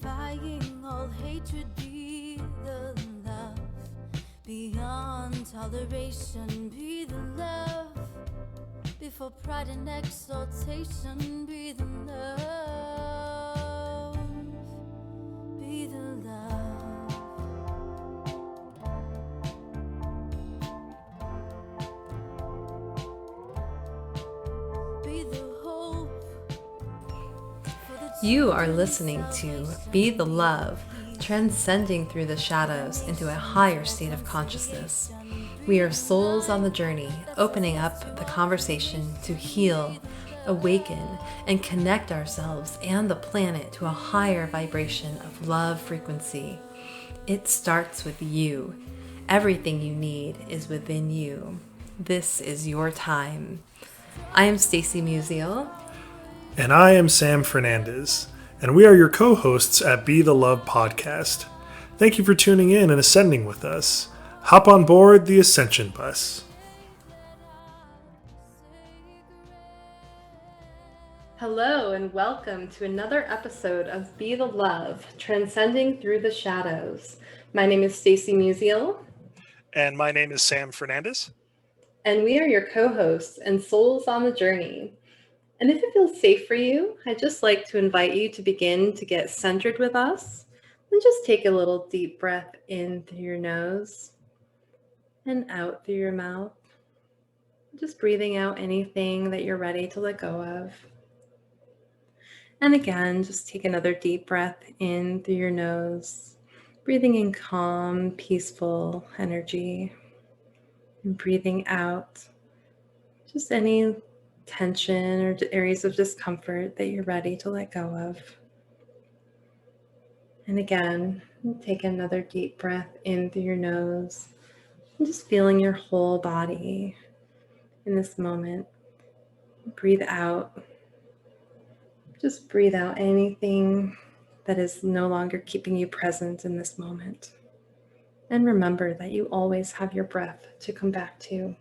defying all hatred, be the love. Beyond toleration, be the love. Before pride and exaltation, be the love. Be the love. Be the hope. You are listening to Be the Love, transcending through the shadows into a higher state of consciousness. We are souls on the journey, opening up the conversation to heal, awaken, and connect ourselves and the planet to a higher vibration of love frequency. It starts with you. Everything you need is within you. This is your time. I am Stacy Musial. And I am Sam Fernandez, and we are your co-hosts at Be the Love podcast. Thank you for tuning in and ascending with us. Hop on board the Ascension Bus. Hello and welcome to another episode of Be the Love, transcending through the shadows. My name is Stacy Musial. And my name is Sam Fernandez. And we are your co-hosts and souls on the journey. And if it feels safe for you, I'd just like to invite you to begin to get centered with us and just take a little deep breath in through your nose and out through your mouth. Just breathing out anything that you're ready to let go of. And again, just take another deep breath in through your nose, breathing in calm, peaceful energy, and breathing out just any tension or areas of discomfort that you're ready to let go of. And again, take another deep breath in through your nose and just feeling your whole body in this moment. Breathe out. Just breathe out anything that is no longer keeping you present in this moment. And remember that you always have your breath to come back to.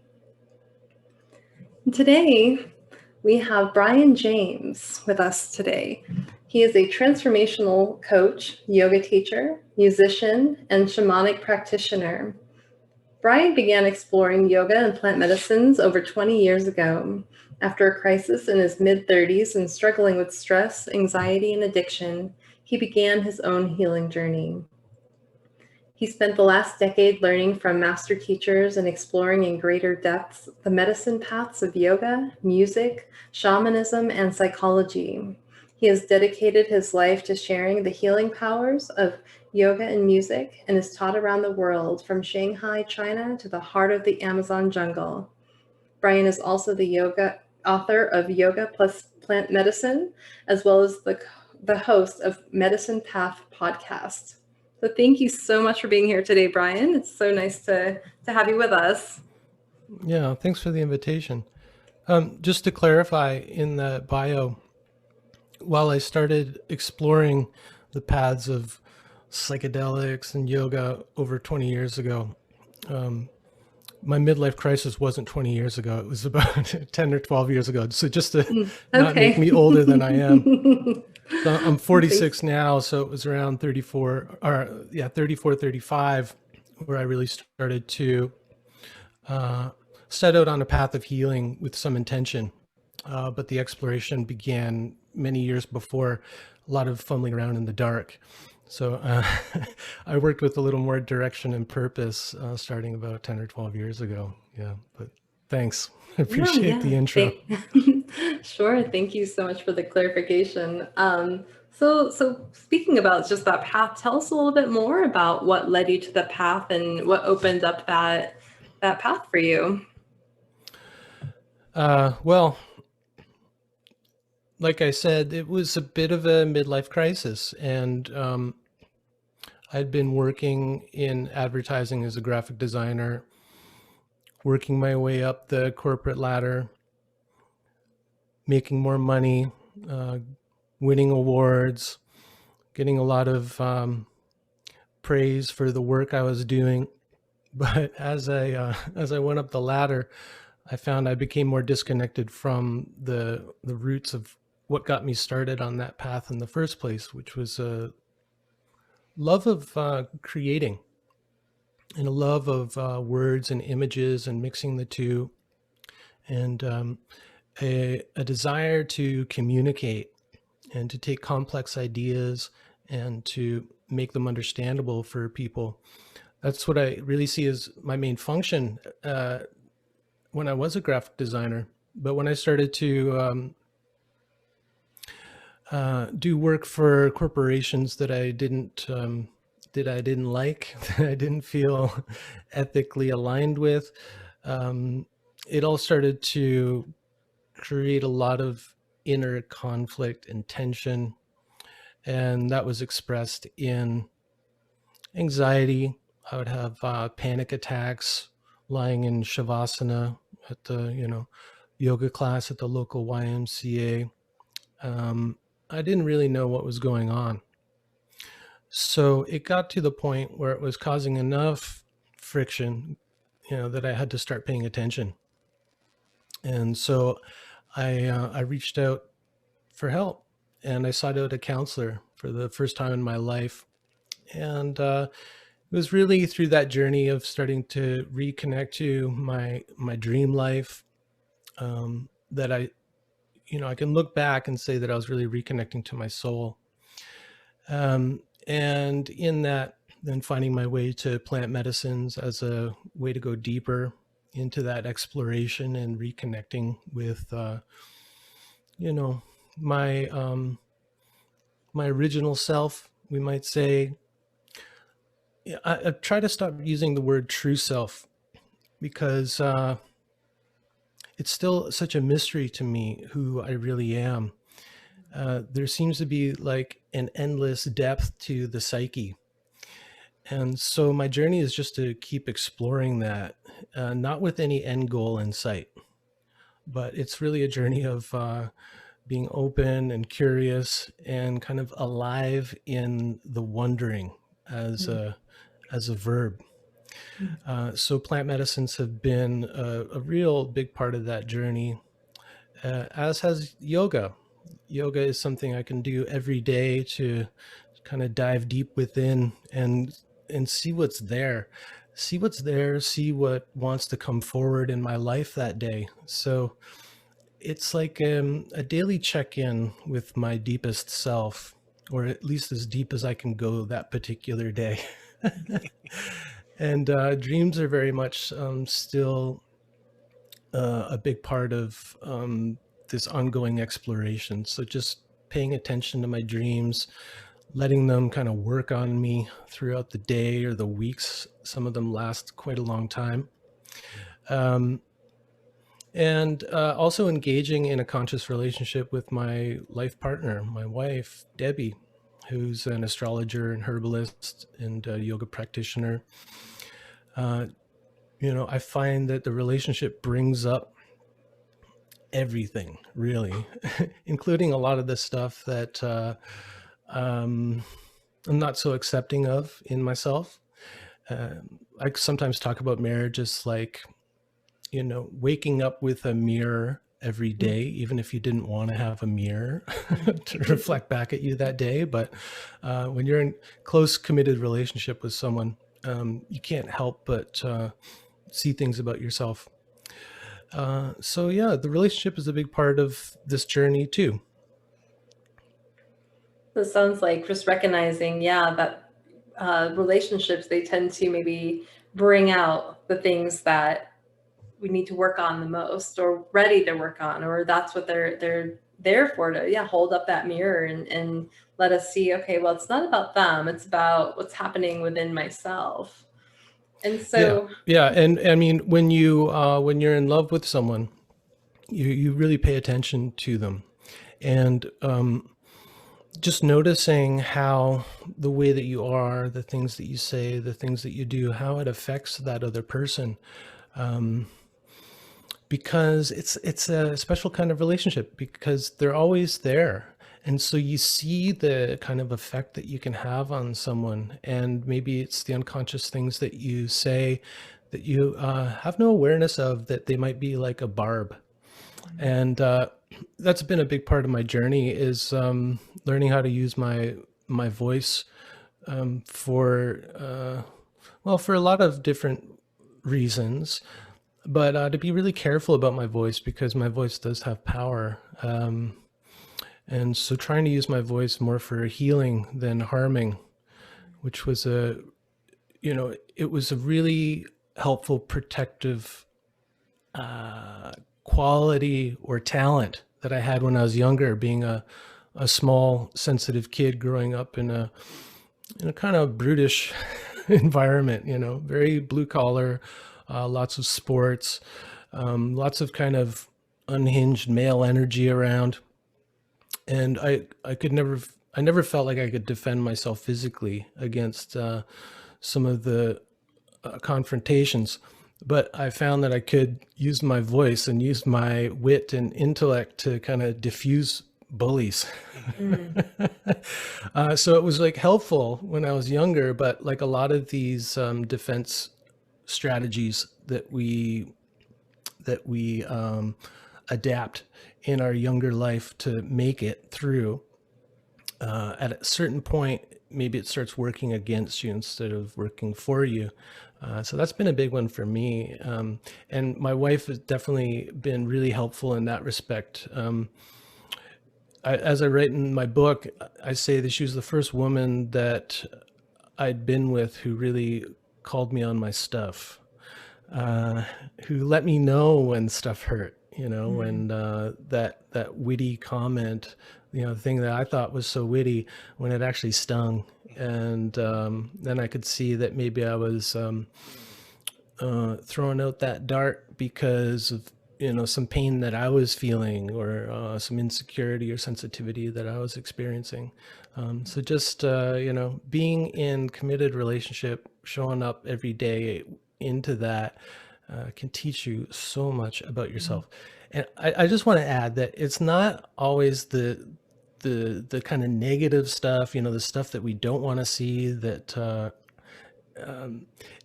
And today, we have Brian James with us today. He is a transformational coach, yoga teacher, musician, and shamanic practitioner. Brian began exploring yoga and plant medicines over 20 years ago. After a crisis in his mid-30s and struggling with stress, anxiety, and addiction, he began his own healing journey. He spent the last decade learning from master teachers and exploring in greater depths the medicine paths of yoga, music, shamanism, and psychology. He has dedicated his life to sharing the healing powers of yoga and music and is taught around the world from Shanghai, China to the heart of the Amazon jungle. Brian is also the author of Yoga Plus Plant Medicine, as well as the host of Medicine Path podcast. So thank you so much for being here today, Brian. It's so nice to have you with us. Yeah, thanks for the invitation. Just to clarify, in the bio, while I started exploring the paths of psychedelics and yoga over 20 years ago, my midlife crisis wasn't 20 years ago. It was about 10 or 12 years ago. So just to not make me older than I am. So I'm 46 now, so it was around 34, 35, where I really started to set out on a path of healing with some intention. But the exploration began many years before, a lot of fumbling around in the dark. So I worked with a little more direction and purpose starting about 10 or 12 years ago. Yeah, but thanks. I appreciate the intro. Sure. Thank you so much for the clarification. So speaking about just that path, tell us a little bit more about what led you to the path and what opened up that path for you. Well, like I said, it was a bit of a midlife crisis, and I'd been working in advertising as a graphic designer, working my way up the corporate ladder, making more money, winning awards, getting a lot of praise for the work I was doing. But as I went up the ladder, I found I became more disconnected from the roots of what got me started on that path in the first place, which was a love of creating, and a love of words and images and mixing the two, and a desire to communicate and to take complex ideas and to make them understandable for people. That's what I really see as my main function when I was a graphic designer. But when I started to do work for corporations that I didn't like, that I didn't feel ethically aligned with, it all started to create a lot of inner conflict and tension, and that was expressed in anxiety. I would have panic attacks lying in shavasana at the yoga class at the local YMCA. I didn't really know what was going on. So it got to the point where it was causing enough friction, that I had to start paying attention. And so I reached out for help, and I sought out a counselor for the first time in my life. And it was really through that journey of starting to reconnect to my dream life, that I can look back and say that I was really reconnecting to my soul. And in that, then finding my way to plant medicines as a way to go deeper into that exploration and reconnecting with, my my original self, we might say. Yeah, I try to stop using the word true self, because it's still such a mystery to me who I really am. There seems to be like an endless depth to the psyche. And so my journey is just to keep exploring that, not with any end goal in sight, but it's really a journey of being open and curious and kind of alive in the wondering as a verb. So plant medicines have been a real big part of that journey, as has yoga. Yoga is something I can do every day to kind of dive deep within and see what's there, see what wants to come forward in my life that day. So it's like a daily check-in with my deepest self, or at least as deep as I can go that particular day. And dreams are very much still a big part of this ongoing exploration. So just paying attention to my dreams, letting them kind of work on me throughout the day or the weeks. Some of them last quite a long time. And also engaging in a conscious relationship with my life partner, my wife, Debbie, who's an astrologer and herbalist and a yoga practitioner. I find that the relationship brings up everything, really, including a lot of the stuff that I'm not so accepting of in myself. I sometimes talk about marriage as like, waking up with a mirror every day, even if you didn't want to have a mirror to reflect back at you that day. But when you're in close, committed relationship with someone, you can't help but see things about yourself. So yeah, the relationship is a big part of this journey too. It sounds like just recognizing, that relationships, they tend to maybe bring out the things that we need to work on the most, or ready to work on, or that's what they're there for, to hold up that mirror and let us see, okay, well, it's not about them, it's about what's happening within myself. And so yeah. And I mean, when you're in love with someone, you really pay attention to them, and just noticing how the way that you are, the things that you say, the things that you do, how it affects that other person. Because it's a special kind of relationship, because they're always there. And so you see the kind of effect that you can have on someone. And maybe it's the unconscious things that you say that you have no awareness of, that they might be like a barb. And that's been a big part of my journey, is learning how to use my voice for a lot of different reasons, but to be really careful about my voice, because my voice does have power. And so trying to use my voice more for healing than harming, which was it was a really helpful protective quality or talent that I had when I was younger, being a small, sensitive kid growing up in a kind of brutish environment, very blue collar, lots of sports, lots of kind of unhinged male energy around. And I never felt like I could defend myself physically against some of the confrontations, but I found that I could use my voice and use my wit and intellect to kind of diffuse bullies. So it was like helpful when I was younger, but like a lot of these defense strategies that we adapt in our younger life to make it through, at a certain point, maybe it starts working against you instead of working for you. So that's been a big one for me. And my wife has definitely been really helpful in that respect. As I write in my book, I say that she was the first woman that I'd been with who really called me on my stuff, who let me know when stuff hurt, when that witty comment, the thing that I thought was so witty, when it actually stung. And then I could see that maybe I was throwing out that dart because of some pain that I was feeling, or some insecurity or sensitivity that I was experiencing. So just being in committed relationship, showing up every day into that, can teach you so much about yourself. And I just want to add that it's not always the kind of negative stuff, the stuff that we don't want to see, that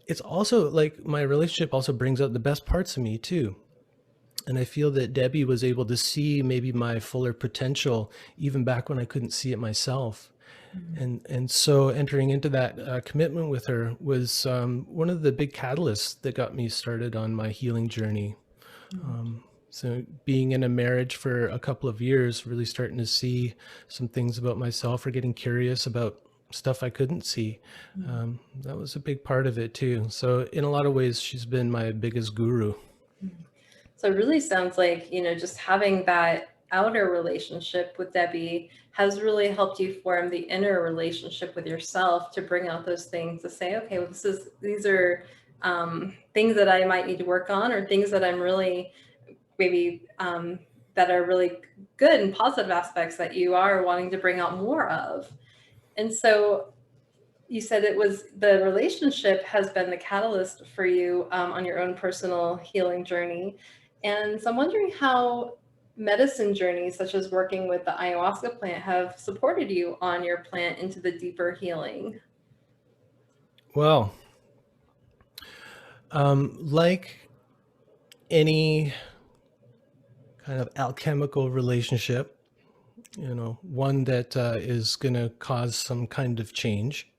it's also like my relationship also brings out the best parts of me too. And I feel that Debbie was able to see maybe my fuller potential even back when I couldn't see it myself. And so entering into that commitment with her was one of the big catalysts that got me started on my healing journey. So being in a marriage for a couple of years, really starting to see some things about myself, or getting curious about stuff I couldn't see. That was a big part of it too. So in a lot of ways, she's been my biggest guru. So it really sounds like, just having that outer relationship with Debbie has really helped you form the inner relationship with yourself, to bring out those things, to say, okay, well, these are things that I might need to work on, or things that I'm really maybe that are really good and positive aspects that you are wanting to bring out more of. And so you said it was the relationship has been the catalyst for you on your own personal healing journey. And so I'm wondering how medicine journeys, such as working with the ayahuasca plant, have supported you on your plant into the deeper healing. Well, like any kind of alchemical relationship, one that is going to cause some kind of change,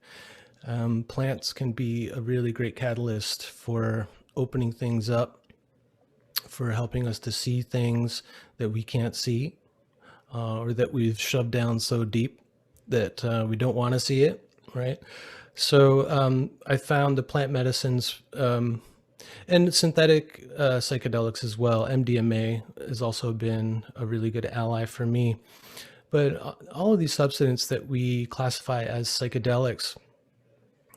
plants can be a really great catalyst for opening things up, for helping us to see things that we can't see, or that we've shoved down so deep that we don't want to see it, right? So I found the plant medicines and synthetic psychedelics as well. MDMA has also been a really good ally for me. But all of these substances that we classify as psychedelics,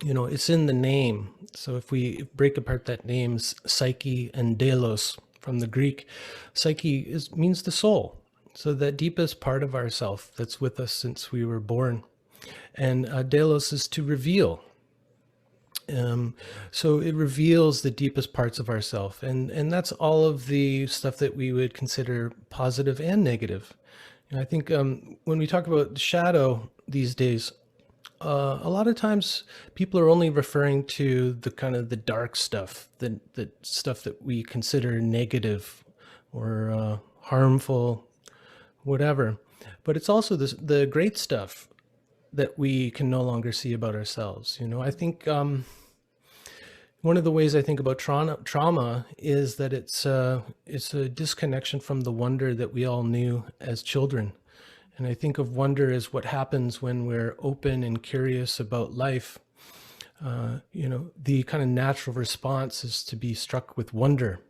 it's in the name. So if we break apart that name, psyche and delos from the Greek, psyche means the soul. So that deepest part of ourself that's with us since we were born. And delos is to reveal. So it reveals the deepest parts of ourself. And that's all of the stuff that we would consider positive and negative. And I think when we talk about shadow these days, a lot of times people are only referring to the kind of the dark stuff, the stuff that we consider negative or harmful, whatever. But it's also the great stuff that we can no longer see about ourselves. I think one of the ways I think about trauma is that it's a disconnection from the wonder that we all knew as children. And I think of wonder as what happens when we're open and curious about life. The kind of natural response is to be struck with wonder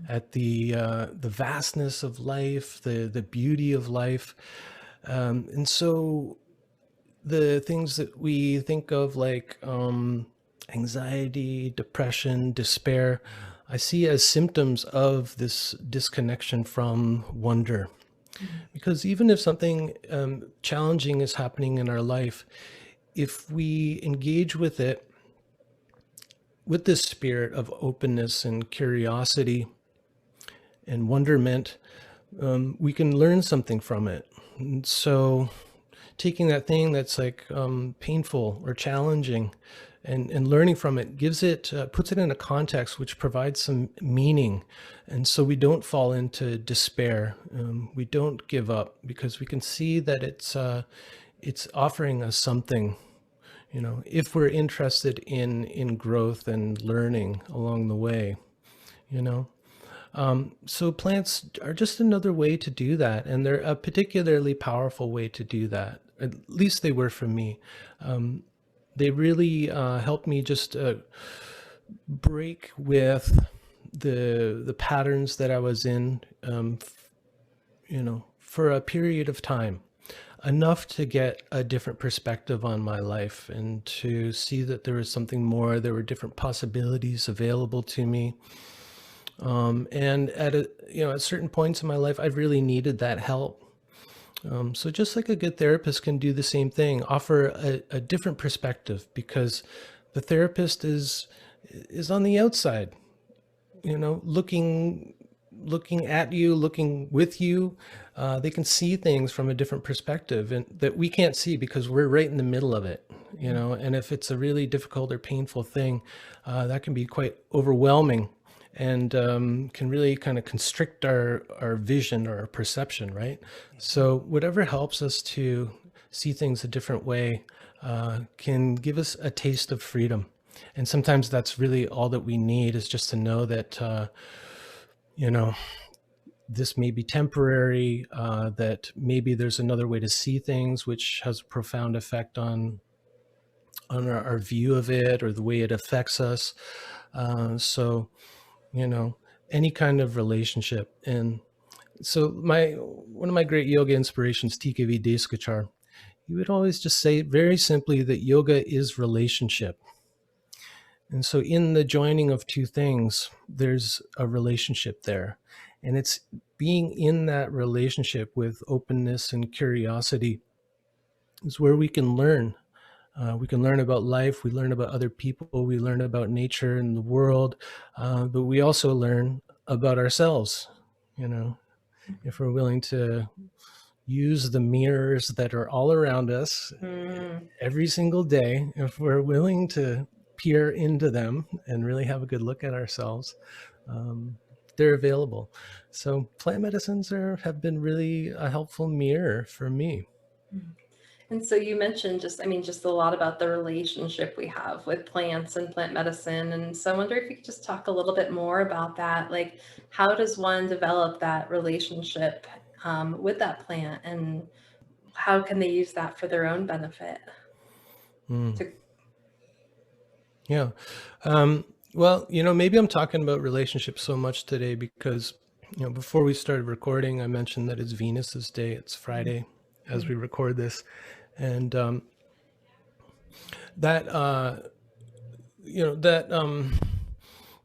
at the vastness of life, the beauty of life. And so the things that we think of like anxiety, depression, despair, I see as symptoms of this disconnection from wonder. Because even if something challenging is happening in our life, if we engage with it with this spirit of openness and curiosity and wonderment, we can learn something from it. And so taking that thing that's like painful or challenging and learning from it puts it in a context which provides some meaning. And so we don't fall into despair. We don't give up because we can see that it's offering us something, if we're interested in growth and learning along the way, So plants are just another way to do that. And they're a particularly powerful way to do that. At least they were for me. They really helped me just break with the patterns that I was in, for a period of time, enough to get a different perspective on my life and to see that there was something more. There were different possibilities available to me. And at certain points in my life, I really needed that help. So just like a good therapist can do the same thing, offer a different perspective, because the therapist is on the outside, looking at you, looking with you. They can see things from a different perspective and that we can't see because we're right in the middle of it, and if it's a really difficult or painful thing, that can be quite overwhelming and can really kind of constrict our vision or our perception, right? So whatever helps us to see things a different way can give us a taste of freedom. And sometimes that's really all that we need, is just to know that, this may be temporary, that maybe there's another way to see things, which has a profound effect on our view of it or the way it affects us. So any kind of relationship. And so one of my great yoga inspirations, TKV Deskachar, he would always just say very simply that yoga is relationship. And so in the joining of two things, there's a relationship there. And it's being in that relationship with openness and curiosity is where we can learn. We can learn about life, we learn about other people, we learn about nature and the world, but we also learn about ourselves, if we're willing to use the mirrors that are all around us every single day, if we're willing to peer into them and really have a good look at ourselves, they're available. So plant medicines have been really a helpful mirror for me. And so you mentioned just a lot about the relationship we have with plants and plant medicine. And so I wonder if you could just talk a little bit more about that. Like, how does one develop that relationship with that plant, and how can they use that for their own benefit? Yeah. Well, maybe I'm talking about relationships so much today because, before we started recording, I mentioned that it's Venus's day. It's Friday as we record this. And that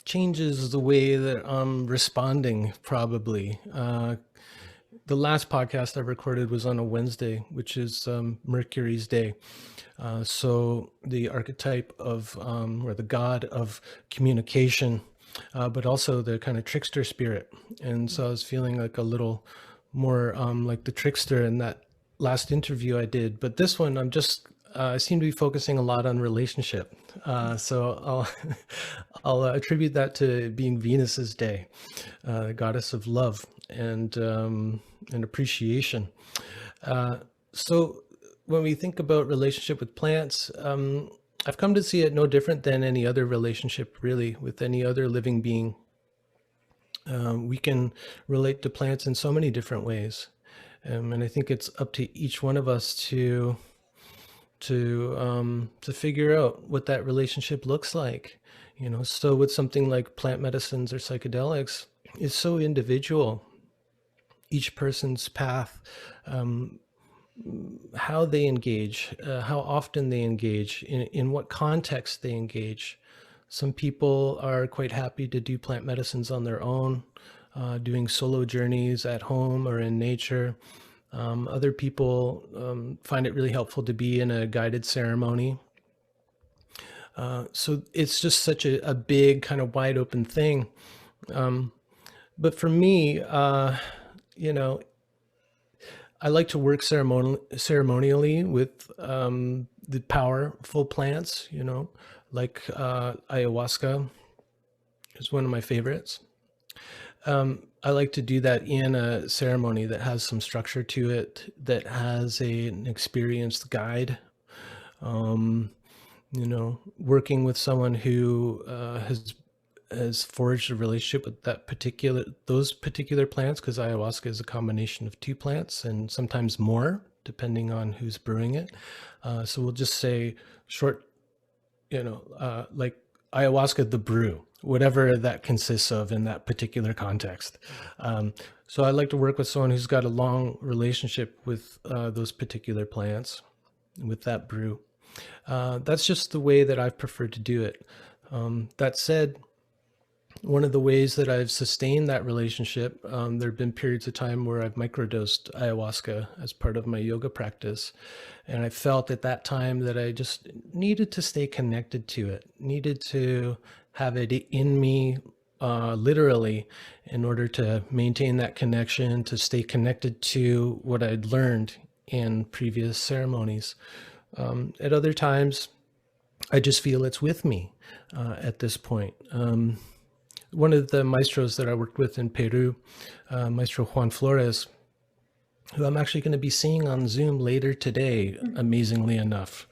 changes the way that I'm responding, probably. The last podcast I recorded was on a Wednesday, which is Mercury's day. So the archetype of, or the god of communication, but also the kind of trickster spirit. And so I was feeling like a little more like the trickster in that last interview I did. But this one, I seem to be focusing a lot on relationship. So I'll attribute that to being Venus's day, the goddess of love and appreciation. So when we think about relationship with plants, I've come to see it no different than any other relationship, really, with any other living being. We can relate to plants in so many different ways. And I think it's up to each one of us to figure out what that relationship looks like. So with something like plant medicines or psychedelics, it's so individual. Each person's path, how they engage, how often they engage, in what context they engage. Some people are quite happy to do plant medicines on their own, doing solo journeys at home or in nature. Other people find it really helpful to be in a guided ceremony. So it's just such a big kind of wide open thing. But for me, I like to work ceremonially with the powerful plants, like ayahuasca is one of my favorites. I like to do that in a ceremony that has some structure to it, that has an experienced guide. Working with someone who has forged a relationship with those particular plants, because ayahuasca is a combination of 2 plants and sometimes more, depending on who's brewing it. So we'll just say short, like ayahuasca, the brew, whatever that consists of in that particular context. So I like to work with someone who's got a long relationship with those particular plants, with that brew. That's just the way that I've preferred to do it. That said, one of the ways that I've sustained that relationship, there have been periods of time where I've microdosed ayahuasca as part of my yoga practice. And I felt at that time that I just needed to stay connected to it, needed to have it in me, literally, in order to maintain that connection, to stay connected to what I'd learned in previous ceremonies. At other times, I just feel it's with me at this point. One of the maestros that I worked with in Peru, Maestro Juan Flores, who I'm actually going to be seeing on Zoom later today, amazingly enough.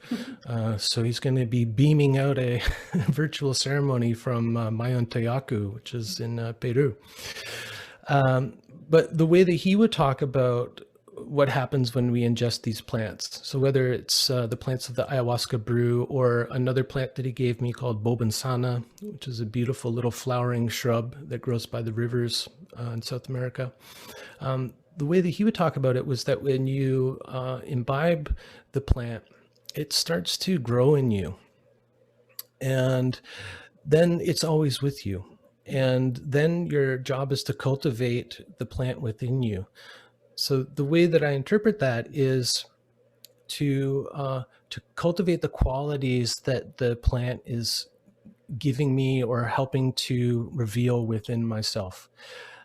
So he's going to be beaming out a virtual ceremony from Mayon Tayacu, which is in Peru. But the way that he would talk about what happens when we ingest these plants. So whether it's the plants of the ayahuasca brew or another plant that he gave me called bobansana, which is a beautiful little flowering shrub that grows by the rivers in South America. The way that he would talk about it was that when you imbibe the plant, it starts to grow in you. And then it's always with you. And then your job is to cultivate the plant within you. So the way that I interpret that is to cultivate the qualities that the plant is giving me or helping to reveal within myself.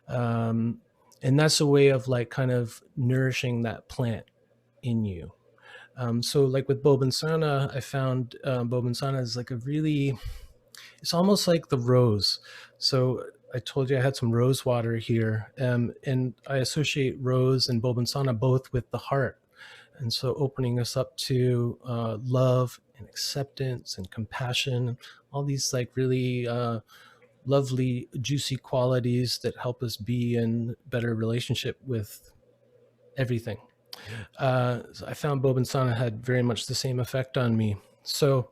And that's a way of like kind of nourishing that plant in you. So like with bobansana, I found bobansana is like it's almost like the rose. So I told you I had some rose water here, and I associate rose and bobansana both with the heart. And so opening us up to love and acceptance and compassion, all these like really lovely, juicy qualities that help us be in better relationship with everything. So I found bobansana had very much the same effect on me. So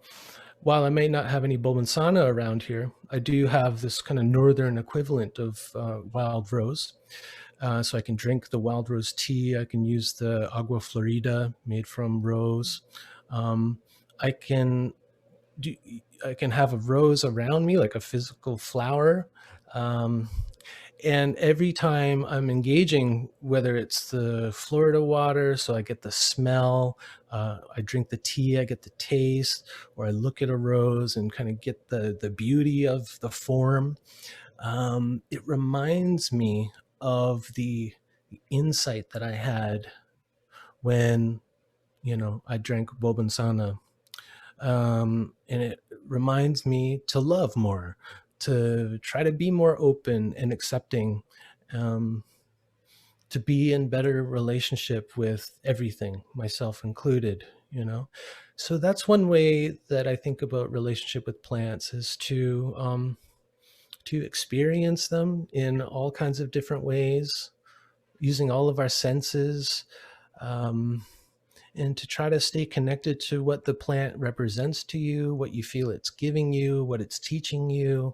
while I may not have any bobansana around here, I do have this kind of northern equivalent of wild rose. So I can drink the wild rose tea. I can use the agua florida made from rose. I can have a rose around me, like a physical flower. And every time I'm engaging, whether it's the Florida water, so I get the smell, I drink the tea, I get the taste, or I look at a rose and kind of get the beauty of the form. It reminds me of the insight that I had when, I drank bobansana. And it reminds me to love more, to try to be more open and accepting. to be in better relationship with everything, myself included, So that's one way that I think about relationship with plants, is to experience them in all kinds of different ways, using all of our senses, and to try to stay connected to what the plant represents to you, what you feel it's giving you, what it's teaching you.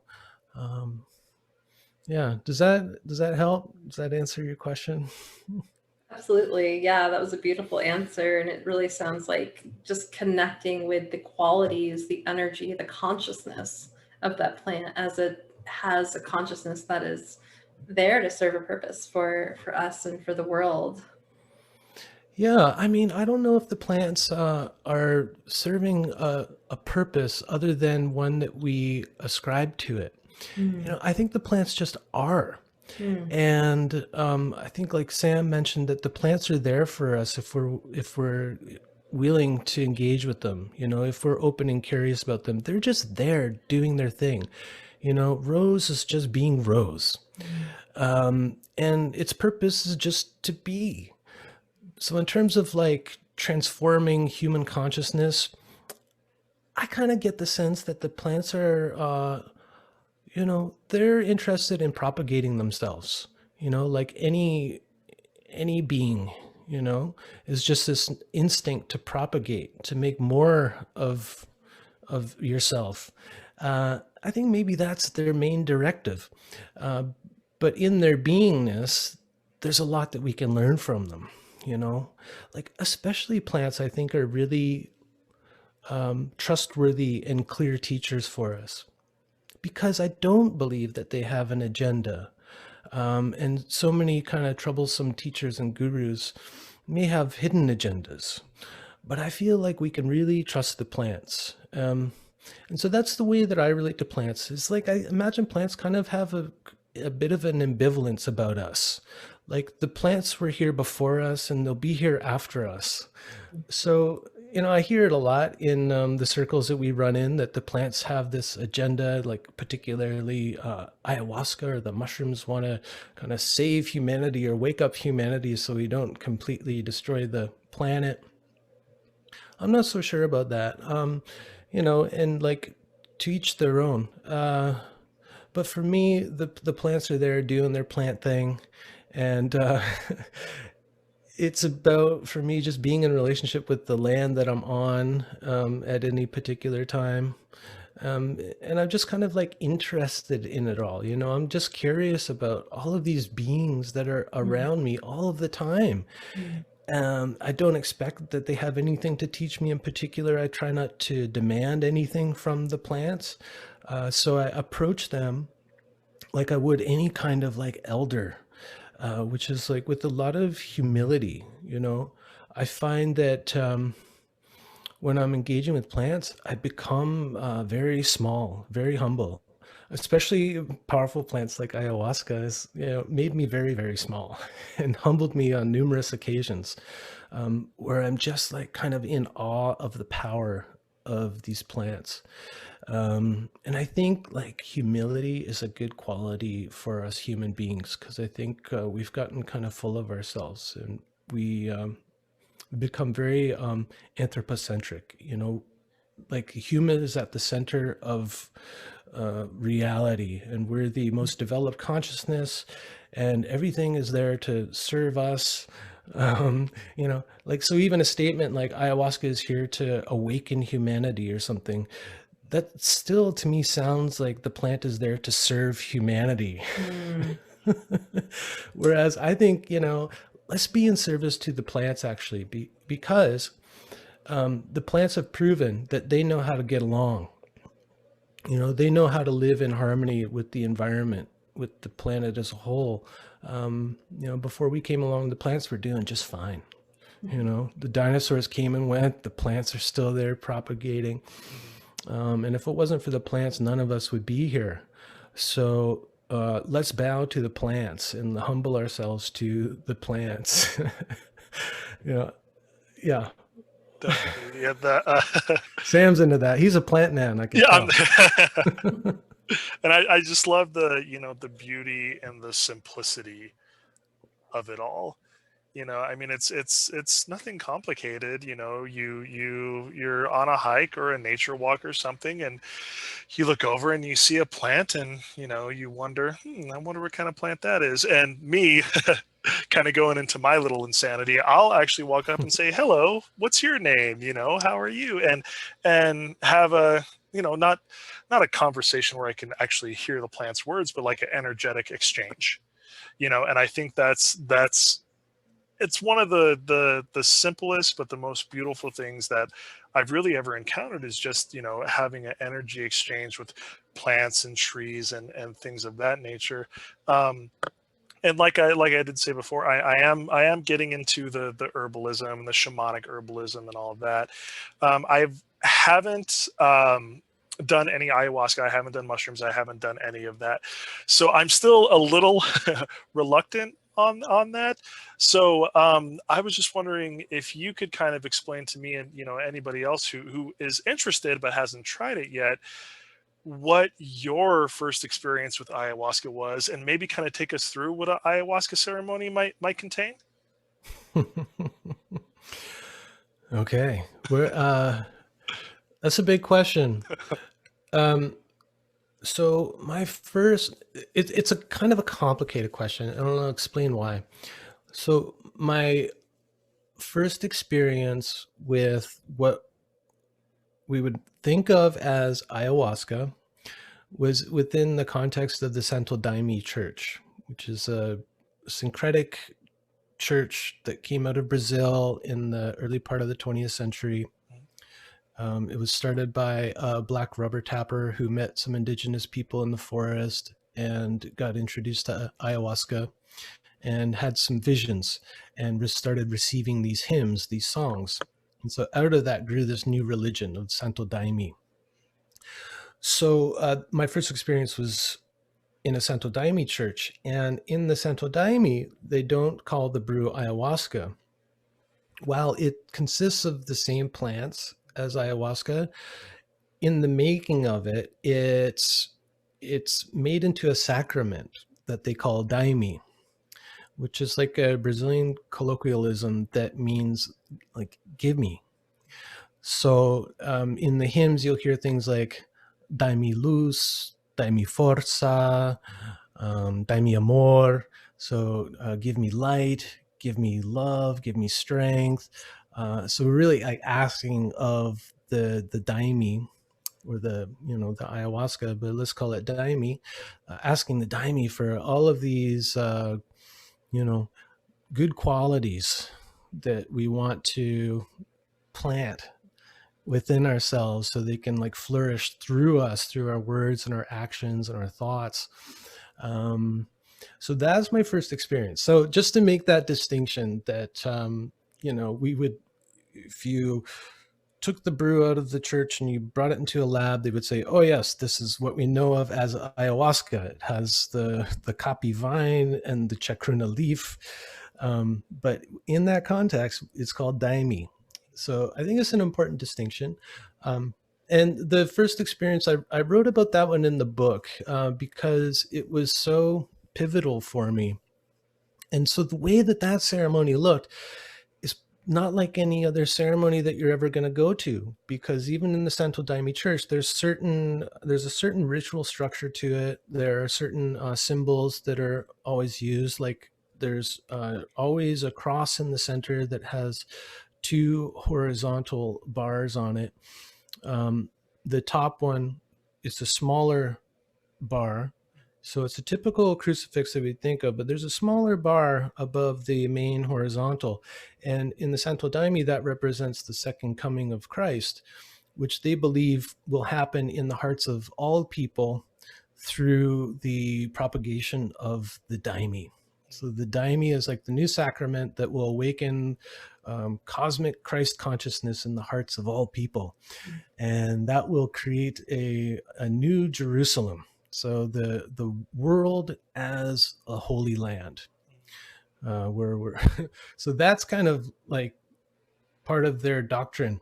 Yeah. Does that help? Does that answer your question? Absolutely. Yeah, that was a beautiful answer. And it really sounds like just connecting with the qualities, the energy, the consciousness of that plant, as it has a consciousness that is there to serve a purpose for us and for the world. Yeah, I mean, I don't know if the plants are serving a purpose other than one that we ascribe to it. I think the plants just are. And I think, like Sam mentioned, that the plants are there for us if we're willing to engage with them. If we're open and curious about them, they're just there doing their thing. Rose is just being Rose, and its purpose is just to be. So in terms of like transforming human consciousness, I kind of get the sense that the plants are, they're interested in propagating themselves, like any being, is just this instinct to propagate, to make more of yourself. I think maybe that's their main directive. But in their beingness, there's a lot that we can learn from them. Like especially plants, I think, are really trustworthy and clear teachers for us, because I don't believe that they have an agenda. And so many kind of troublesome teachers and gurus may have hidden agendas, but I feel like we can really trust the plants. And so that's the way that I relate to plants. It's like, I imagine plants kind of have a bit of an ambivalence about us. Like the plants were here before us and they'll be here after us. So, I hear it a lot in the circles that we run in, that the plants have this agenda, like particularly ayahuasca or the mushrooms want to kind of save humanity or wake up humanity so we don't completely destroy the planet. I'm not so sure about that. And like to each their own. But for me, the plants are there doing their plant thing. And it's about, for me, just being in relationship with the land that I'm on at any particular time. And I'm just kind of like interested in it all. I'm just curious about all of these beings that are around me all of the time. I don't expect that they have anything to teach me in particular. I try not to demand anything from the plants. So I approach them like I would any kind of like elder, which is like with a lot of humility. I find that when I'm engaging with plants, I become very small, very humble. Especially powerful plants like ayahuasca has, made me very, very small and humbled me on numerous occasions, where I'm just like kind of in awe of the power of these plants. And I think like humility is a good quality for us human beings, because I think we've gotten kind of full of ourselves, and we become very anthropocentric. Like human is at the center of reality, and we're the most developed consciousness, and everything is there to serve us. Like, so even a statement like ayahuasca is here to awaken humanity or something, that still to me sounds like the plant is there to serve humanity. Whereas I think, let's be in service to the plants actually, because the plants have proven that they know how to get along. They know how to live in harmony with the environment, with the planet as a whole. Before we came along, the plants were doing just fine. The dinosaurs came and went, the plants are still there propagating. And if it wasn't for the plants, none of us would be here. So let's bow to the plants and humble ourselves to the plants. Yeah. Definitely. Yeah, that, Sam's into that. He's a plant man, I can tell. And I just love the, the beauty and the simplicity of it all. I mean, it's nothing complicated. You're on a hike or a nature walk or something, and you look over and you see a plant, and you wonder, I wonder what kind of plant that is. And me, kind of going into my little insanity, I'll actually walk up and say, "Hello, what's your name? How are you?" And have a not a conversation where I can actually hear the plant's words, but like an energetic exchange. And I think that's it's one of the simplest but the most beautiful things that I've really ever encountered, is just having an energy exchange with plants and trees and things of that nature. And like I did say before, I am getting into the herbalism and the shamanic herbalism and all of that. I haven't done any ayahuasca. I haven't done mushrooms. I haven't done any of that. So I'm still a little reluctant on that. So I was just wondering if you could kind of explain to me, and anybody else who is interested but hasn't tried it yet, what your first experience with ayahuasca was, and maybe kind of take us through what an ayahuasca ceremony might contain. Okay. That's a big question. So my first, it's a kind of a complicated question, and I'll explain why. So my first experience with what we would think of as ayahuasca was within the context of the Santo Daime Church, which is a syncretic church that came out of Brazil in the early part of the 20th century. It was started by a black rubber tapper who met some indigenous people in the forest and got introduced to ayahuasca and had some visions and started receiving these hymns, these songs. And so out of that grew this new religion of Santo Daime. So my first experience was in a Santo Daime church. And in the Santo Daime, they don't call the brew ayahuasca. While it consists of the same plants as ayahuasca, in the making of it, it's made into a sacrament that they call daime, which is like a Brazilian colloquialism that means like, give me. So in the hymns, you'll hear things like dai-me luz, dai-me força, dai-me amor. So give me light, give me love, give me strength. So we're really like asking of the daime, or the ayahuasca, but let's call it daime, asking the daime for all of these good qualities that we want to plant within ourselves so they can like flourish through us, through our words and our actions and our thoughts. So that's my first experience. So just to make that distinction that, we would, if you took the brew out of the church and you brought it into a lab, they would say, oh yes, this is what we know of as ayahuasca. It has the kapi vine and the chacruna leaf. But in that context, it's called daime. So I think it's an important distinction. And the first experience, I wrote about that one in the book because it was so pivotal for me. And so the way that ceremony looked is not like any other ceremony that you're ever going to go to, because even in the Santo Daime Church, there's a certain ritual structure to it. There are certain symbols that are always used. Like there's always a cross in the center that has 2 horizontal bars on it. The top one is a smaller bar. So it's a typical crucifix that we think of, but there's a smaller bar above the main horizontal. And in the Santo Daime, that represents the second coming of Christ, which they believe will happen in the hearts of all people through the propagation of the daime. So the daime is like the new sacrament that will awaken cosmic Christ consciousness in the hearts of all people. And that will create a new Jerusalem. So the world as a holy land, where we're so that's kind of like part of their doctrine.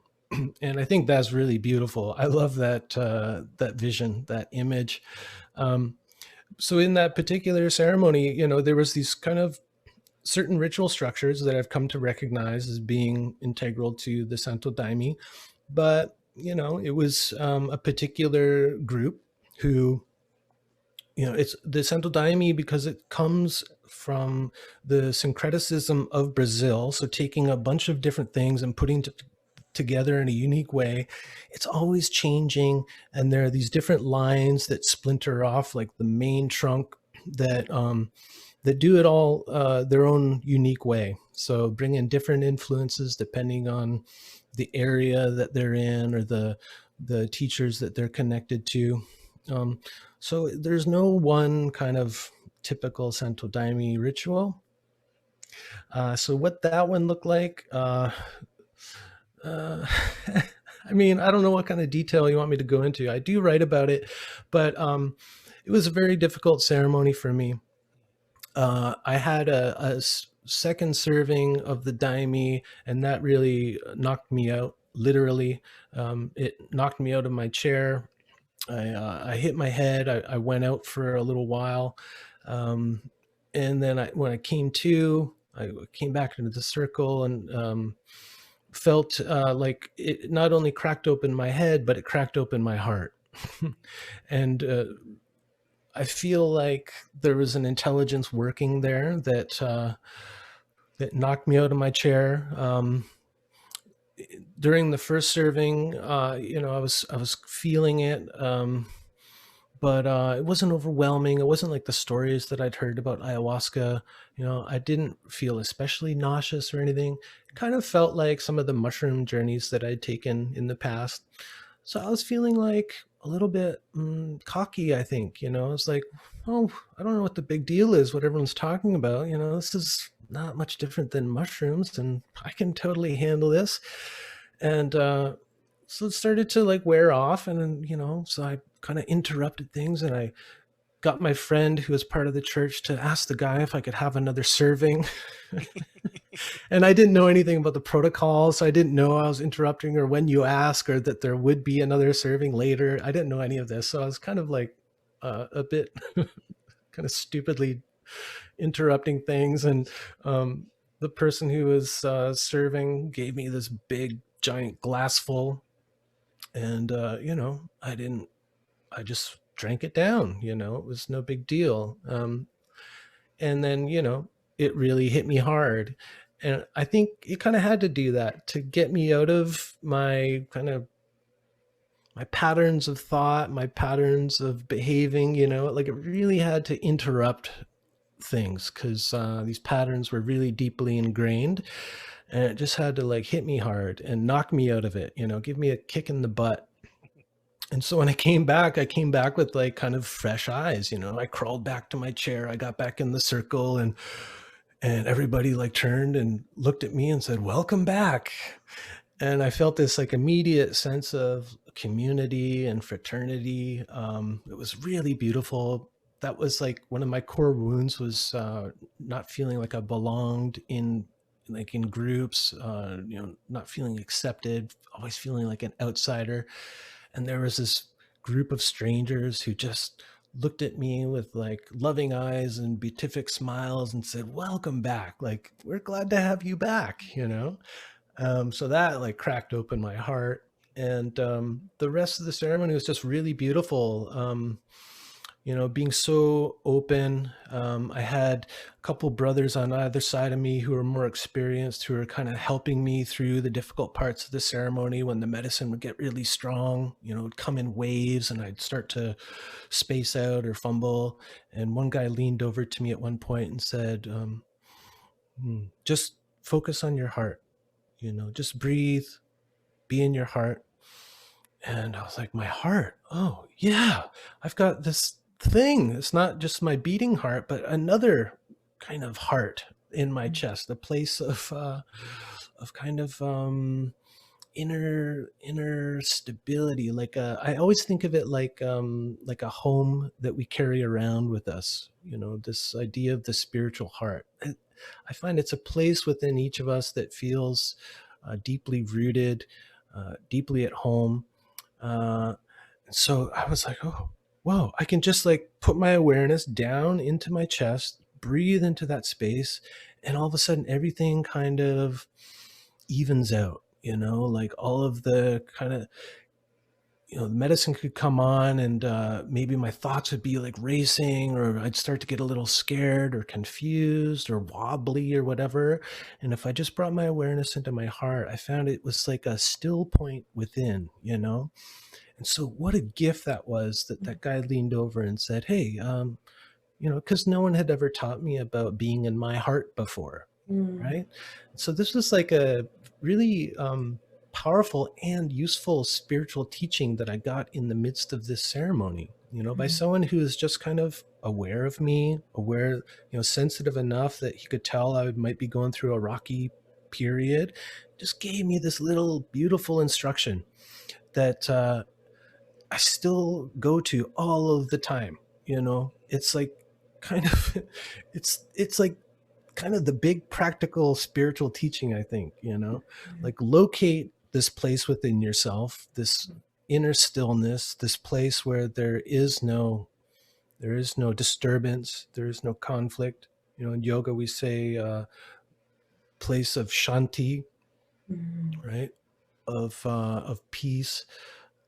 And I think that's really beautiful. I love that vision, that image. So in that particular ceremony, there was these kind of certain ritual structures that I've come to recognize as being integral to the Santo Daime. But, it was a particular group who, it's the Santo Daime because it comes from the syncretism of Brazil. So taking a bunch of different things and putting together in a unique way. It's always changing. And there are these different lines that splinter off, like the main trunk that do it all their own unique way. So bring in different influences depending on the area that they're in or the teachers that they're connected to. So there's no one kind of typical Santo Daime ritual. So what that one looked like, I mean, I don't know what kind of detail you want me to go into. I do write about it, but it was a very difficult ceremony for me. I had a second serving of the daime, and that really knocked me out, literally. It knocked me out of my chair. I hit my head. I went out for a little while. And then when I came to, I came back into the circle and felt like it not only cracked open my head, but it cracked open my heart. And I feel like there was an intelligence working there that knocked me out of my chair. During the first serving, I was feeling it, but it wasn't overwhelming. It wasn't like the stories that I'd heard about ayahuasca. I didn't feel especially nauseous or anything. It kind of felt like some of the mushroom journeys that I'd taken in the past. So I was feeling like a little bit cocky, I think. I was like, oh, I don't know what the big deal is, what everyone's talking about. This is not much different than mushrooms, and I can totally handle this. And so it started to like wear off, and so I kind of interrupted things, and I got my friend who was part of the church to ask the guy if I could have another serving. And I didn't know anything about the protocol, so I didn't know I was interrupting or when you ask or that there would be another serving later. I didn't know any of this, so I was kind of like a bit kind of stupidly interrupting things. And the person who was serving gave me this big giant glass full, and I just drank it down. It was no big deal. And then it really hit me hard, and I think it kind of had to do that to get me out of my patterns of thought, my patterns of behaving. Like it really had to interrupt things because these patterns were really deeply ingrained, and it just had to like hit me hard and knock me out of it, give me a kick in the butt. And so when I came back with like kind of fresh eyes. I crawled back to my chair, I got back in the circle, and everybody like turned and looked at me and said, "Welcome back." And I felt this like immediate sense of community and fraternity. It was really beautiful. That was like one of my core wounds, was not feeling like I belonged in groups, not feeling accepted, always feeling like an outsider. And there was this group of strangers who just looked at me with like loving eyes and beatific smiles and said, "Welcome back. Like, we're glad to have you back," So that like cracked open my heart. And the rest of the ceremony was just really beautiful. Being so open. I had a couple brothers on either side of me who were more experienced, who were kind of helping me through the difficult parts of the ceremony when the medicine would get really strong. It would come in waves and I'd start to space out or fumble. And one guy leaned over to me at one point and said, just focus on your heart, just breathe, be in your heart. And I was like, my heart? Oh yeah, I've got this thing. It's not just my beating heart, but another kind of heart in my chest, a place of kind of inner stability. Like I always think of it like a home that we carry around with us. This idea of the spiritual heart. I find it's a place within each of us that feels deeply rooted, deeply at home. So I was like, oh, whoa, I can just like put my awareness down into my chest, breathe into that space, and all of a sudden everything kind of evens out, like all of the kind of, the medicine could come on, and maybe my thoughts would be like racing, or I'd start to get a little scared or confused or wobbly or whatever. And if I just brought my awareness into my heart, I found it was like a still point within, And so what a gift that was, that guy leaned over and said, hey, because no one had ever taught me about being in my heart before. Right. So this was like a really powerful and useful spiritual teaching that I got in the midst of this ceremony, by someone who is just kind of aware of me, aware, sensitive enough that he could tell I might be going through a rocky period, just gave me this little beautiful instruction that I still go to all of the time. It's like kind of, it's like kind of the big practical spiritual teaching, I think, like locate this place within yourself, this inner stillness, this place where there is no disturbance, there is no conflict. In yoga we say place of shanti, right? Of peace.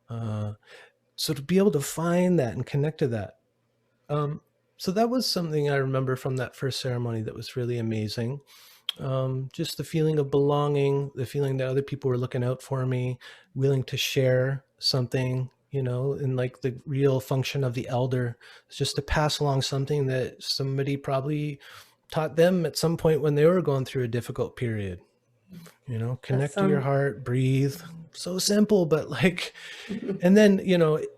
So to be able to find that and connect to that. So that was something I remember from that first ceremony that was really amazing. Just the feeling of belonging, the feeling that other people were looking out for me, willing to share something, and like the real function of the elder is just to pass along something that somebody probably taught them at some point when they were going through a difficult period. Connect to your heart, breathe. So simple, but like, and then,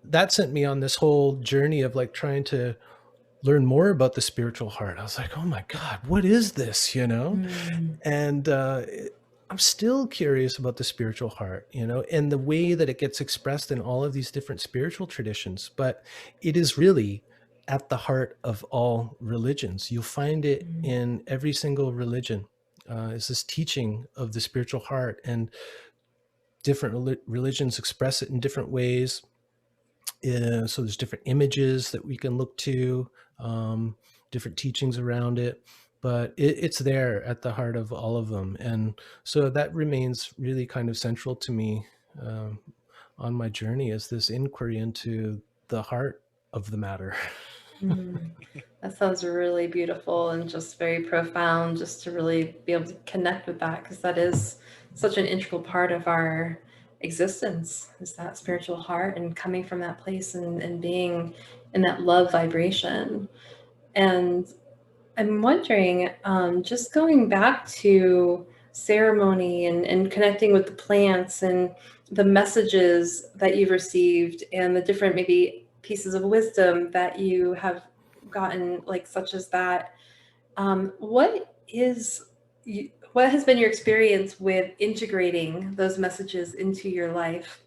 that sent me on this whole journey of like trying to learn more about the spiritual heart. I was like, oh my God, what is this, And I'm still curious about the spiritual heart, and the way that it gets expressed in all of these different spiritual traditions. But it is really at the heart of all religions. You'll find it in every single religion. Is this teaching of the spiritual heart, and different religions express it in different ways. So there's different images that we can look to, different teachings around it, but it's there at the heart of all of them. And so that remains really kind of central to me on my journey, is this inquiry into the heart of the matter. That sounds really beautiful and just very profound, just to really be able to connect with that, because that is such an integral part of our existence, is that spiritual heart, and coming from that place and being in that love vibration. And I'm wondering, just going back to ceremony and connecting with the plants and the messages that you've received and the different maybe pieces of wisdom that you have gotten, like such as that, what has been your experience with integrating those messages into your life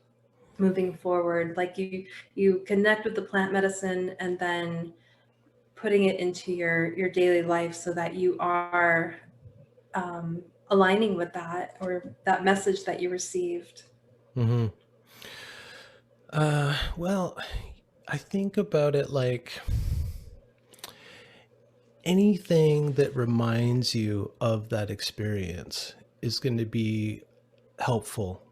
moving forward? Like you connect with the plant medicine and then putting it into your daily life so that you are aligning with that, or that message that you received. Mm-hmm. Well, I think about it like anything that reminds you of that experience is going to be helpful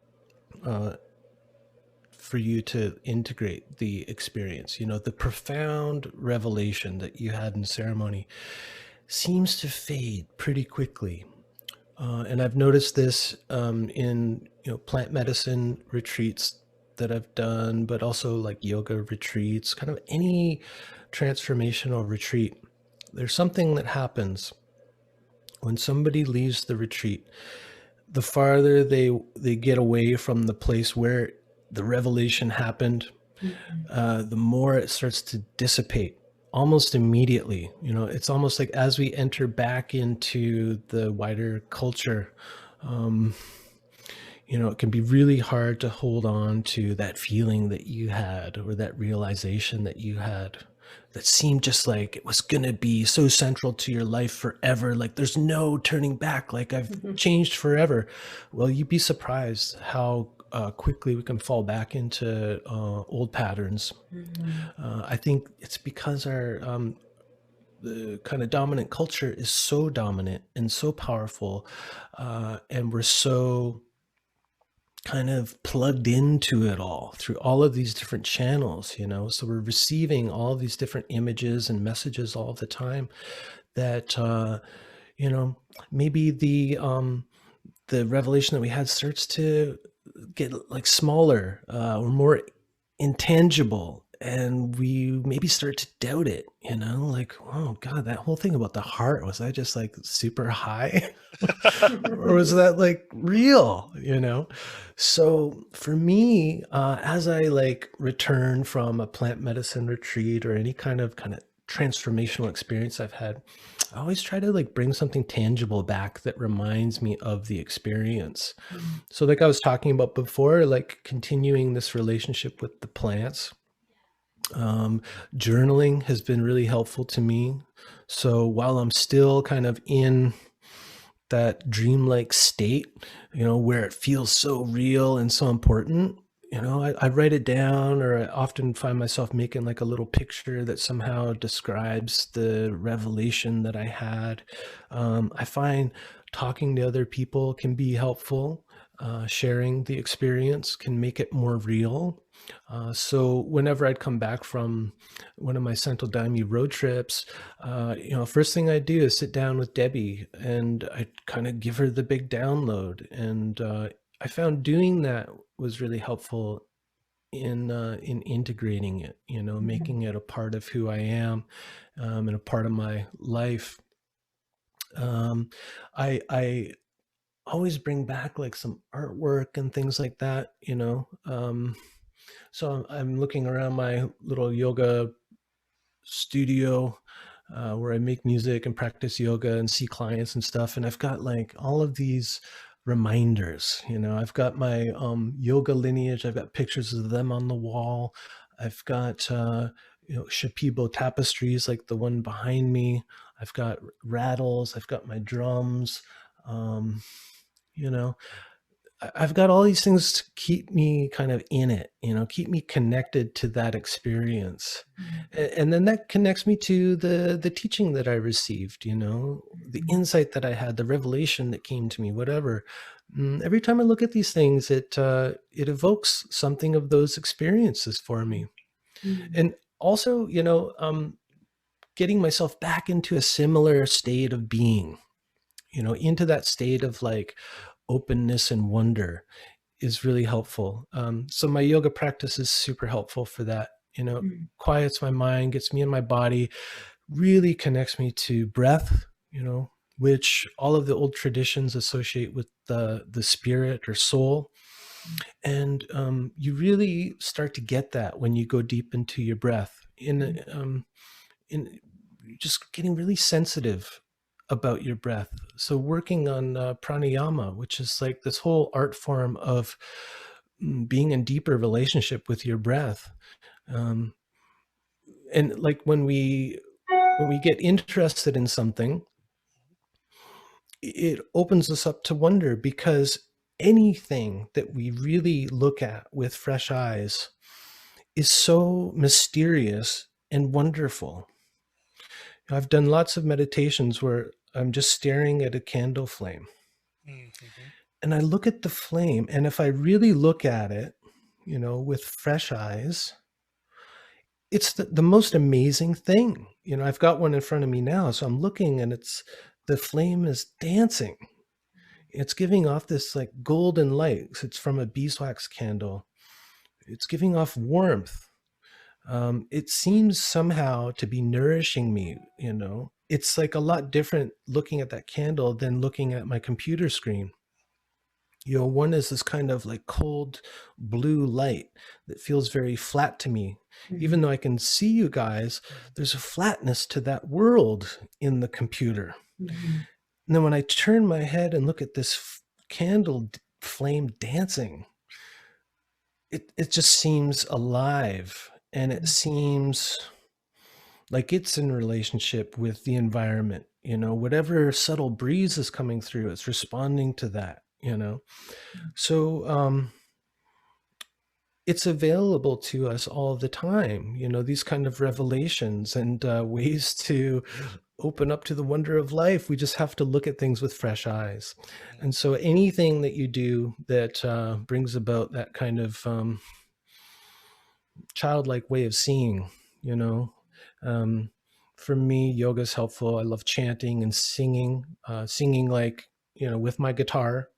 for you to integrate the experience. The profound revelation that you had in ceremony seems to fade pretty quickly. And I've noticed this in plant medicine retreats that I've done, but also like yoga retreats, kind of any transformational retreat. There's something that happens when somebody leaves the retreat. The farther they get away from the place where the revelation happened, the more it starts to dissipate almost immediately. It's almost like as we enter back into the wider culture, it can be really hard to hold on to that feeling that you had, or that realization that you had, that seemed just like it was going to be so central to your life forever. Like there's no turning back. Like I've changed forever. Well, you'd be surprised how quickly we can fall back into old patterns. I think it's because the kind of dominant culture is so dominant and so powerful, and we're so kind of plugged into it all through all of these different channels, so we're receiving all these different images and messages all the time, that maybe the revelation that we had starts to get like smaller, or more intangible, and we maybe start to doubt it, like, oh God, that whole thing about the heart, was that just like super high? Or was that like real? So for me, as I like return from a plant medicine retreat or any kind of transformational experience I've had, I always try to like bring something tangible back that reminds me of the experience. So like I was talking about before, like continuing this relationship with the plants. Journaling has been really helpful to me. So while I'm still kind of in that dreamlike state, where it feels so real and so important, I write it down, or I often find myself making like a little picture that somehow describes the revelation that I had. I find talking to other people can be helpful. Sharing the experience can make it more real. So whenever I'd come back from one of my Central Daime road trips, first thing I do is sit down with Debbie and I kind of give her the big download. And I found doing that was really helpful in integrating it, making it a part of who I am, and a part of my life. I always bring back like some artwork and things like that, so I'm looking around my little yoga studio, where I make music and practice yoga and see clients and stuff. And I've got like all of these reminders, I've got my yoga lineage. I've got pictures of them on the wall. I've got, Shipibo tapestries like the one behind me. I've got rattles. I've got my drums. You know, I've got all these things to keep me kind of in it, keep me connected to that experience. And then that connects me to the teaching that I received, the insight that I had, the revelation that came to me, whatever. Every time I look at these things, it evokes something of those experiences for me. And also, getting myself back into a similar state of being, into that state of like openness and wonder is really helpful. So my yoga practice is super helpful for that. Quiets my mind, gets me in my body, really connects me to breath, which all of the old traditions associate with the spirit or soul. And you really start to get that when you go deep into your breath, in just getting really sensitive about your breath. So working on pranayama, which is like this whole art form of being in deeper relationship with your breath. And like when we get interested in something, it opens us up to wonder, because anything that we really look at with fresh eyes is so mysterious and wonderful. I've done lots of meditations where I'm just staring at a candle flame. And I look at the flame, and if I really look at it, with fresh eyes, it's the most amazing thing. I've got one in front of me now, so I'm looking, and the flame is dancing. It's giving off this like golden light. It's from a beeswax candle. It's giving off warmth. It seems somehow to be nourishing me, It's like a lot different looking at that candle than looking at my computer screen. One is this kind of like cold blue light that feels very flat to me. Even though I can see you guys, there's a flatness to that world in the computer. And then when I turn my head and look at this candle flame dancing, it just seems alive, and it seems like it's in relationship with the environment. Whatever subtle breeze is coming through, it's responding to that. So it's available to us all the time, these kind of revelations and ways to open up to the wonder of life. We just have to look at things with fresh eyes. And so anything that you do that brings about that kind of childlike way of seeing, um, for me, yoga is helpful. I love chanting and singing like, with my guitar.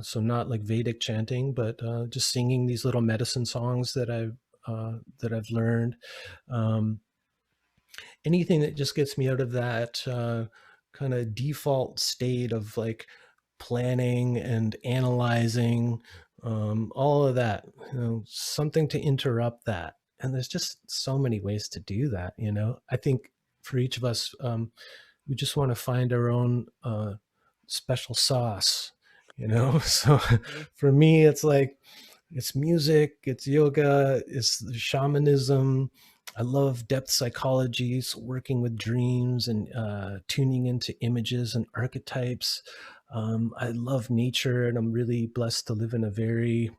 So not like Vedic chanting, but just singing these little medicine songs that I've learned. Anything that just gets me out of that kind of default state of like planning and analyzing, all of that, something to interrupt that. And there's just so many ways to do that. I think for each of us, we just want to find our own special sauce, So for me, it's like, it's music, it's yoga, it's shamanism. I love depth psychology, so working with dreams and tuning into images and archetypes. I love nature, and I'm really blessed to live in a very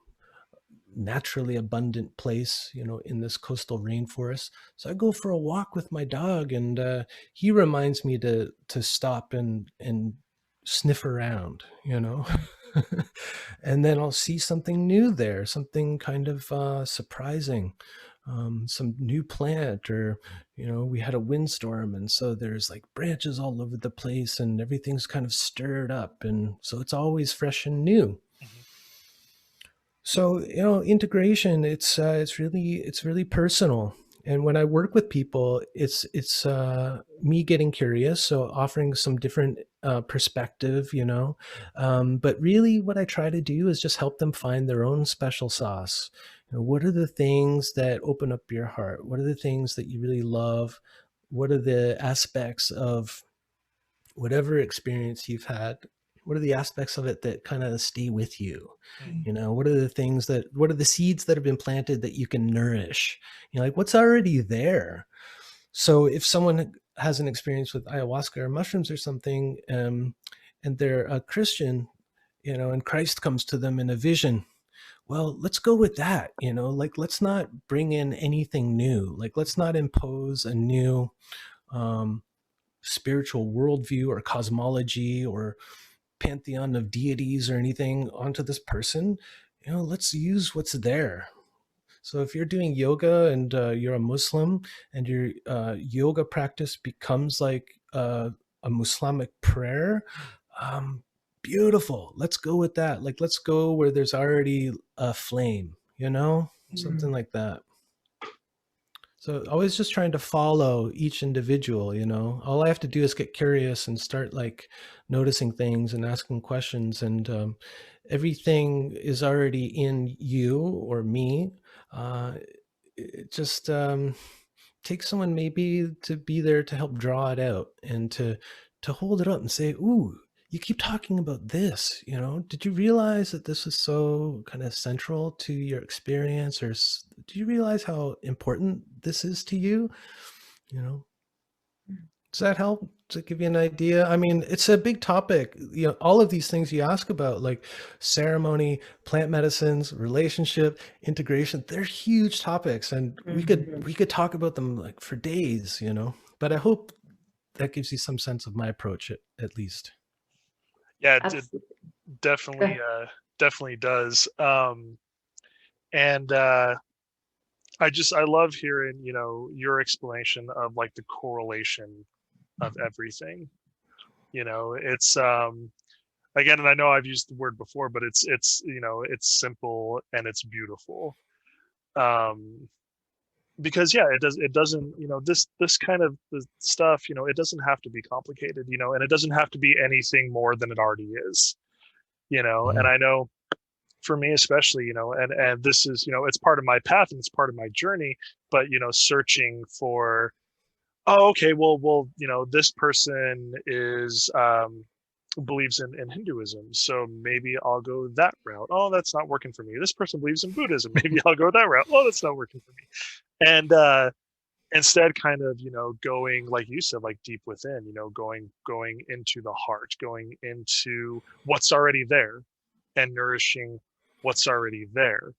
naturally abundant place, in this coastal rainforest. So I go for a walk with my dog, and he reminds me to stop and sniff around, and then I'll see something new there, something kind of surprising, some new plant, or we had a windstorm, and so there's like branches all over the place, and everything's kind of stirred up, and so it's always fresh and new. So integration, it's really personal. And when I work with people, it's me getting curious, so offering some different perspective, but really what I try to do is just help them find their own special sauce. What are the things that open up your heart? What are the things that you really love? What are the aspects of whatever experience you've had? What are the aspects of it that kind of stay with you? What are the seeds that have been planted that you can nourish? Like what's already there? So if someone has an experience with ayahuasca or mushrooms or something, and they're a Christian, and Christ comes to them in a vision, well, let's go with that, like, let's not bring in anything new. Like, let's not impose a new spiritual worldview or cosmology or pantheon of deities or anything onto this person. Let's use what's there. So if you're doing yoga and you're a Muslim, and your yoga practice becomes like a Muslimic prayer, beautiful. Let's go with that. Like, let's go where there's already a flame, something like that. So always just trying to follow each individual, all I have to do is get curious and start like noticing things and asking questions, and everything is already in you or me. It just takes someone maybe to be there to help draw it out, and to hold it up and say, ooh, you keep talking about this, did you realize that this is so kind of central to your experience? Or do you realize how important this is to you? Does that help to give you an idea? I mean, it's a big topic. All of these things you ask about, like ceremony, plant medicines, relationship, integration, they're huge topics, and we could talk about them like for days, But I hope that gives you some sense of my approach, at least. Yeah, it definitely does. And I love hearing, your explanation of like the correlation of everything. It's again, and I know I've used the word before, but it's it's simple and it's beautiful. Because it doesn't, this kind of the stuff, it doesn't have to be complicated, and it doesn't have to be anything more than it already is, and I know for me especially, and this is, it's part of my path and it's part of my journey, but searching for, oh, okay, well, this person is believes in Hinduism, so maybe I'll go that route. Oh, that's not working for me. This person believes in Buddhism, maybe I'll go that route. Oh, that's not working for me. And instead, kind of, going, like you said, like deep within, going into the heart, going into what's already there, and nourishing what's already there.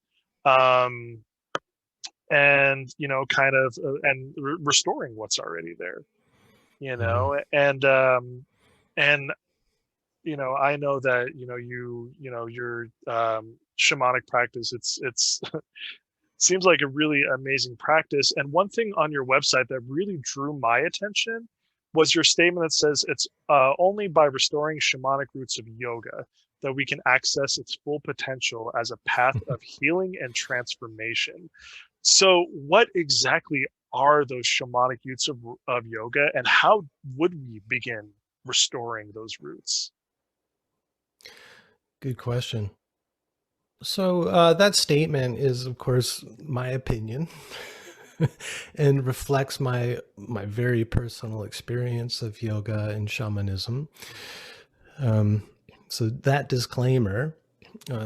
um, and kind of and restoring what's already there, and I know that your shamanic practice, it's seems like a really amazing practice. And one thing on your website that really drew my attention was your statement that says it's only by restoring shamanic roots of yoga that we can access its full potential as a path of healing and transformation. So what exactly are those shamanic roots of yoga, and how would we begin restoring those roots? Good question. So that statement is, of course, my opinion, and reflects my very personal experience of yoga and shamanism. So that disclaimer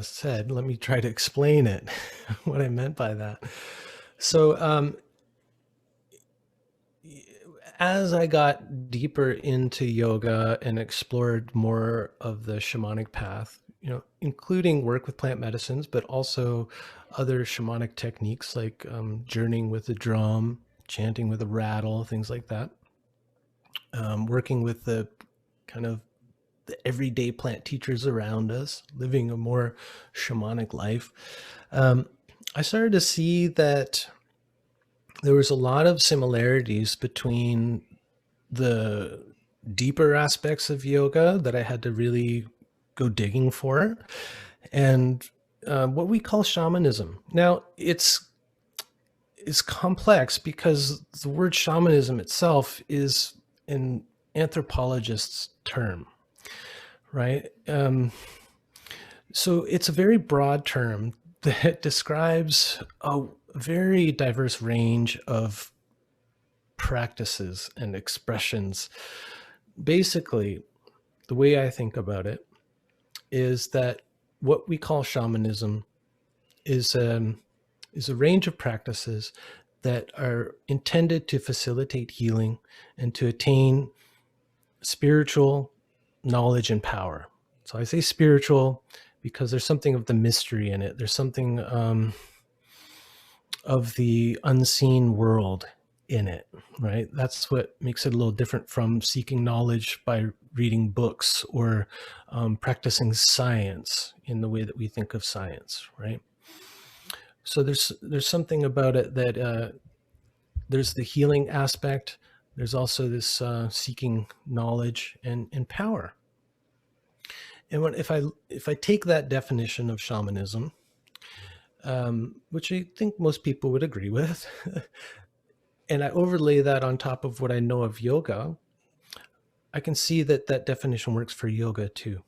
said, let me try to explain it, what I meant by that. So as I got deeper into yoga and explored more of the shamanic path, including work with plant medicines, but also other shamanic techniques like journeying with the drum, chanting with a rattle, things like that. Working with the kind of the everyday plant teachers around us, living a more shamanic life. I started to see that there was a lot of similarities between the deeper aspects of yoga that I had to really go digging for, and what we call shamanism. Now, it's complex because the word shamanism itself is an anthropologist's term, right? So it's a very broad term that describes a very diverse range of practices and expressions. Basically, the way I think about it is that what we call shamanism is a range of practices that are intended to facilitate healing and to attain spiritual knowledge and power. So I say spiritual because there's something of the mystery in it. There's something of the unseen world in it, right? That's what makes it a little different from seeking knowledge by reading books or practicing science in the way that we think of science, right? So there's something about it that there's the healing aspect. There's also this seeking knowledge and power. And if I take that definition of shamanism, which I think most people would agree with, and I overlay that on top of what I know of yoga, I can see that that definition works for yoga too.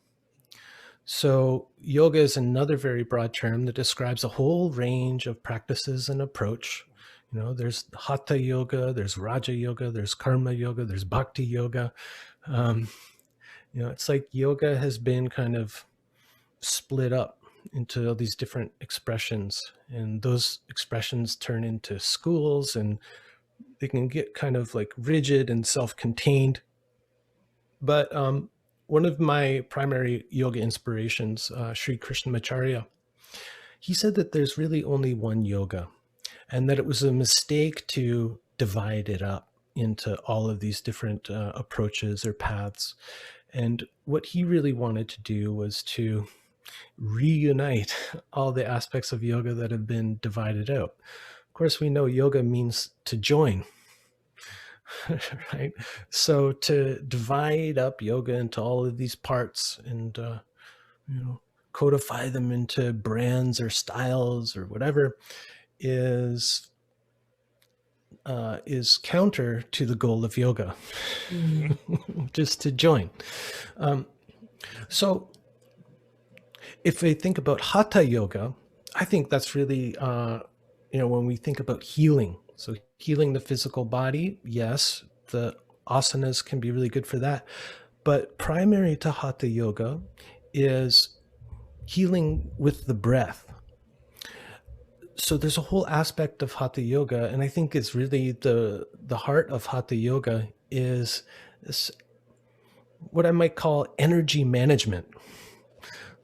So yoga is another very broad term that describes a whole range of practices and approach. There's hatha yoga, there's raja yoga, there's karma yoga, there's bhakti yoga. It's like yoga has been kind of split up into all these different expressions, and those expressions turn into schools, and they can get kind of like rigid and self-contained. But one of my primary yoga inspirations, Sri Krishnamacharya, he said that there's really only one yoga, and that it was a mistake to divide it up into all of these different approaches or paths. And what he really wanted to do was to reunite all the aspects of yoga that have been divided out. Of course, we know yoga means to join, right? So to divide up yoga into all of these parts and codify them into brands or styles or whatever is counter to the goal of yoga, just to join. So if we think about hatha yoga, I think that's really, when we think about healing. So healing the physical body, yes, the asanas can be really good for that. But primary to hatha yoga is healing with the breath. So there's a whole aspect of hatha yoga, and I think it's really the heart of hatha yoga is this, what I might call energy management.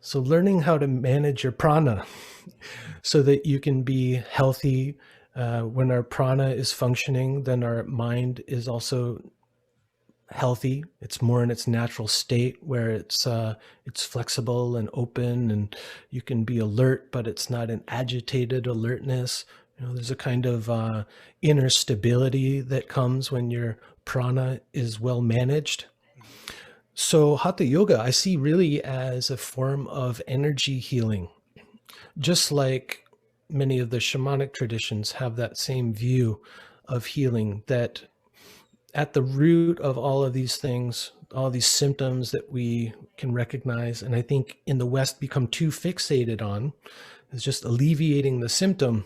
So learning how to manage your prana, so that you can be healthy. When our prana is functioning, then our mind is also healthy. It's more in its natural state where it's flexible and open, and you can be alert, but it's not an agitated alertness. There's a kind of inner stability that comes when your prana is well managed. So Hatha Yoga, I see really as a form of energy healing, just like many of the shamanic traditions have that same view of healing, that at the root of all of these things, all these symptoms that we can recognize, and I think in the West become too fixated on, is just alleviating the symptom.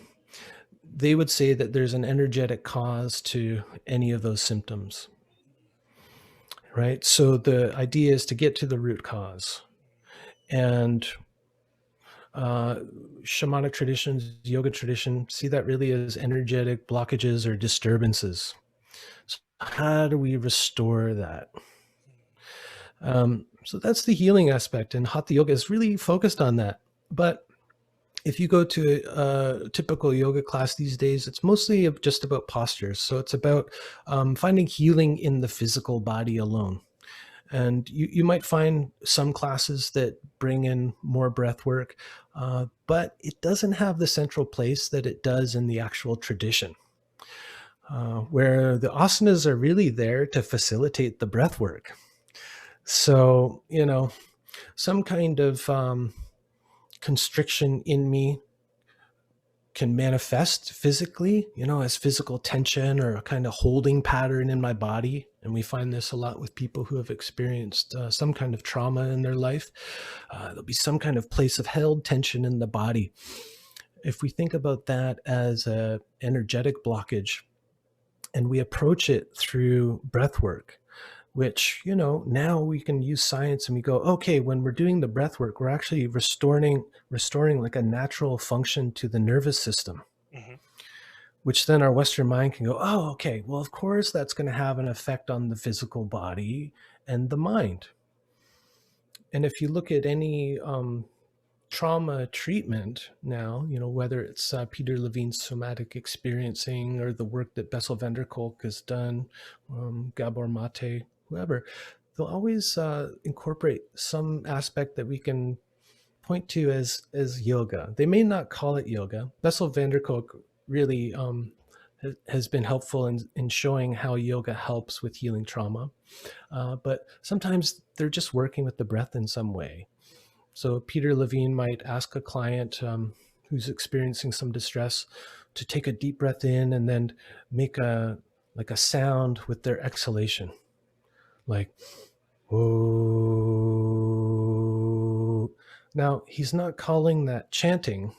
They would say that there's an energetic cause to any of those symptoms, right? So the idea is to get to the root cause. And shamanic traditions, yoga tradition, see that really as energetic blockages or disturbances. So how do we restore that? So that's the healing aspect, and Hatha Yoga is really focused on that. But if you go to a typical yoga class these days, it's mostly just about postures. So it's about finding healing in the physical body alone. And you might find some classes that bring in more breath work, but it doesn't have the central place that it does in the actual tradition, where the asanas are really there to facilitate the breath work. So, some kind of constriction in me can manifest physically, as physical tension or a kind of holding pattern in my body. And we find this a lot with people who have experienced some kind of trauma in their life. There'll be some kind of place of held tension in the body. If we think about that as an energetic blockage, and we approach it through breath work, which, now we can use science and we go, okay, when we're doing the breath work, we're actually restoring like a natural function to the nervous system, which then our Western mind can go, oh, okay, well, of course, that's going to have an effect on the physical body and the mind. And if you look at any trauma treatment now, whether it's Peter Levine's somatic experiencing or the work that Bessel van der Kolk has done, Gabor Mate, whoever, they'll always incorporate some aspect that we can point to as yoga. They may not call it yoga. Bessel van der Kolk really has been helpful in showing how yoga helps with healing trauma. But sometimes they're just working with the breath in some way. So Peter Levine might ask a client who's experiencing some distress to take a deep breath in and then make a sound with their exhalation, like, oh. Now, he's not calling that chanting,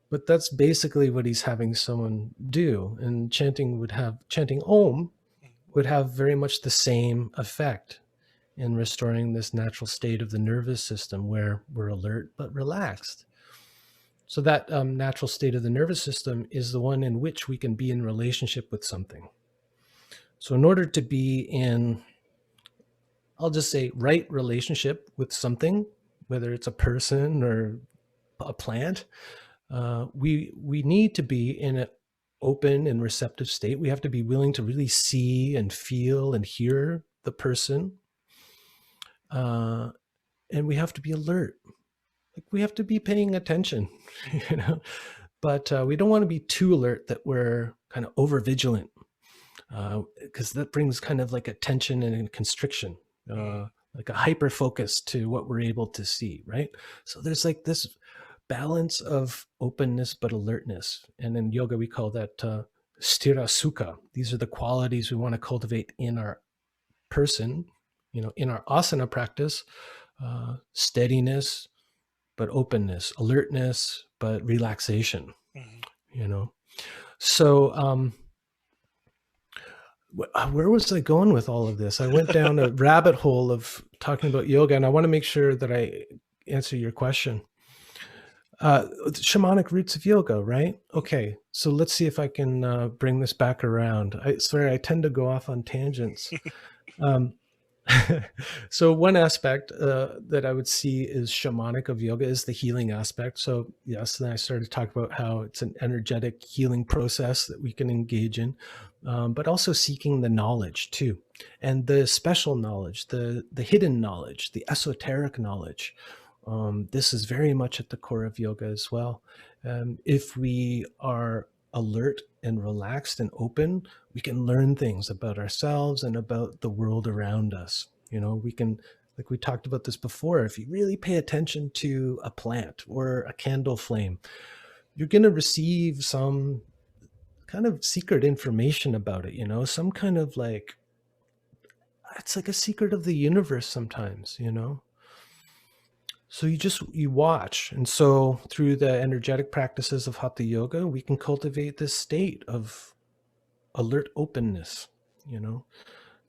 but that's basically what he's having someone do. And chanting Om would have very much the same effect in restoring this natural state of the nervous system where we're alert but relaxed. So that natural state of the nervous system is the one in which we can be in relationship with something. So in order to be in, I'll just say, right relationship with something, whether it's a person or a plant, we need to be in an open and receptive state. We have to be willing to really see and feel and hear the person. And we have to be alert. Like, we have to be paying attention, but we don't want to be too alert that we're kind of over vigilant, because that brings kind of like a tension and a constriction, like a hyper focus to what we're able to see, right? So there's like this balance of openness but alertness, and in yoga we call that sthira sukha. These are the qualities we want to cultivate in our person, in our asana practice: steadiness but openness, alertness but relaxation. So where was I going with all of this? I went down a rabbit hole of talking about yoga, and I want to make sure that I answer your question. Shamanic Roots of Yoga, right? Okay, so let's see if I can bring this back around. I tend to go off on tangents. So one aspect that I would see is shamanic of yoga is the healing aspect. So yes, then I started to talk about how it's an energetic healing process that we can engage in, but also seeking the knowledge too, and the special knowledge, the hidden knowledge, the esoteric knowledge. This is very much at the core of yoga as well. If we are alert and relaxed and open, we can learn things about ourselves and about the world around us. We can, like we talked about this before, if you really pay attention to a plant or a candle flame, you're going to receive some kind of secret information about it, some kind of like, it's like a secret of the universe sometimes. So you watch. And so through the energetic practices of Hatha Yoga, we can cultivate this state of alert openness,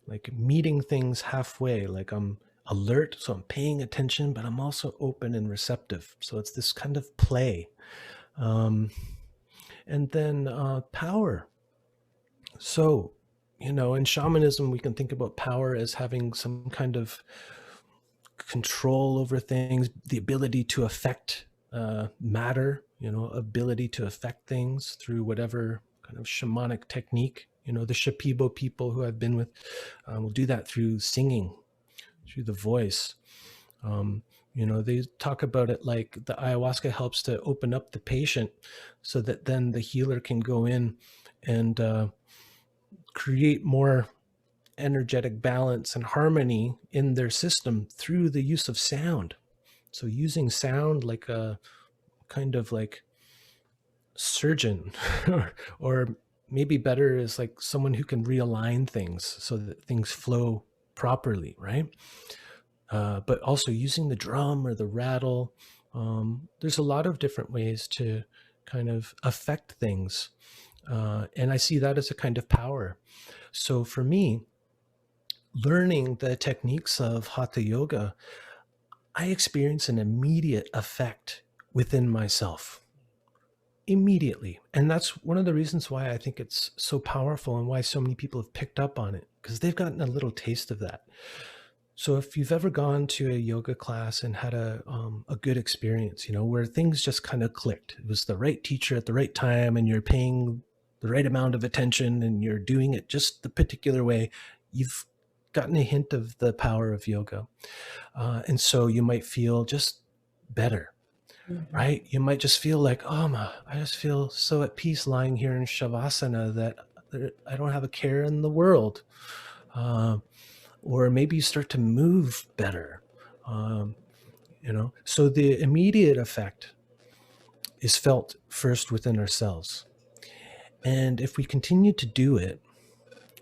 like meeting things halfway. Like I'm alert, so I'm paying attention, but I'm also open and receptive. So it's this kind of play. And then power. So, in shamanism, we can think about power as having some kind of control over things, the ability to affect matter, ability to affect things through whatever kind of shamanic technique. The Shipibo people who I've been with will do that through singing, through the voice. They talk about it like the ayahuasca helps to open up the patient so that then the healer can go in and create more energetic balance and harmony in their system through the use of sound. So using sound like a kind of like surgeon or maybe better is like someone who can realign things so that things flow properly, right? But also using the drum or the rattle. There's a lot of different ways to kind of affect things. And I see that as a kind of power. So for me, learning the techniques of Hatha Yoga, I experience an immediate effect within myself. Immediately. And that's one of the reasons why I think it's so powerful and why so many people have picked up on it, because they've gotten a little taste of that. So if you've ever gone to a yoga class and had a good experience, where things just kind of clicked, it was the right teacher at the right time and you're paying the right amount of attention and you're doing it just the particular way, you've gotten a hint of the power of yoga. And so you might feel just better, right? You might just feel like, I just feel so at peace lying here in Shavasana that I don't have a care in the world. Or maybe you start to move better, So the immediate effect is felt first within ourselves. And if we continue to do it,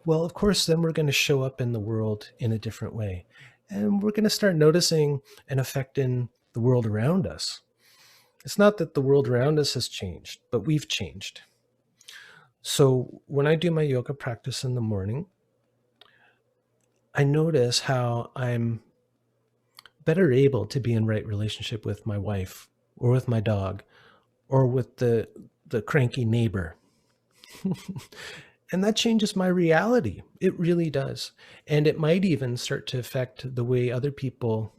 well, of course, then we're going to show up in the world in a different way. And we're going to start noticing an effect in the world around us. It's not that the world around us has changed, but we've changed. So when I do my yoga practice in the morning, I notice how I'm better able to be in right relationship with my wife or with my dog or with the cranky neighbor. And that changes my reality. It really does. And it might even start to affect the way other people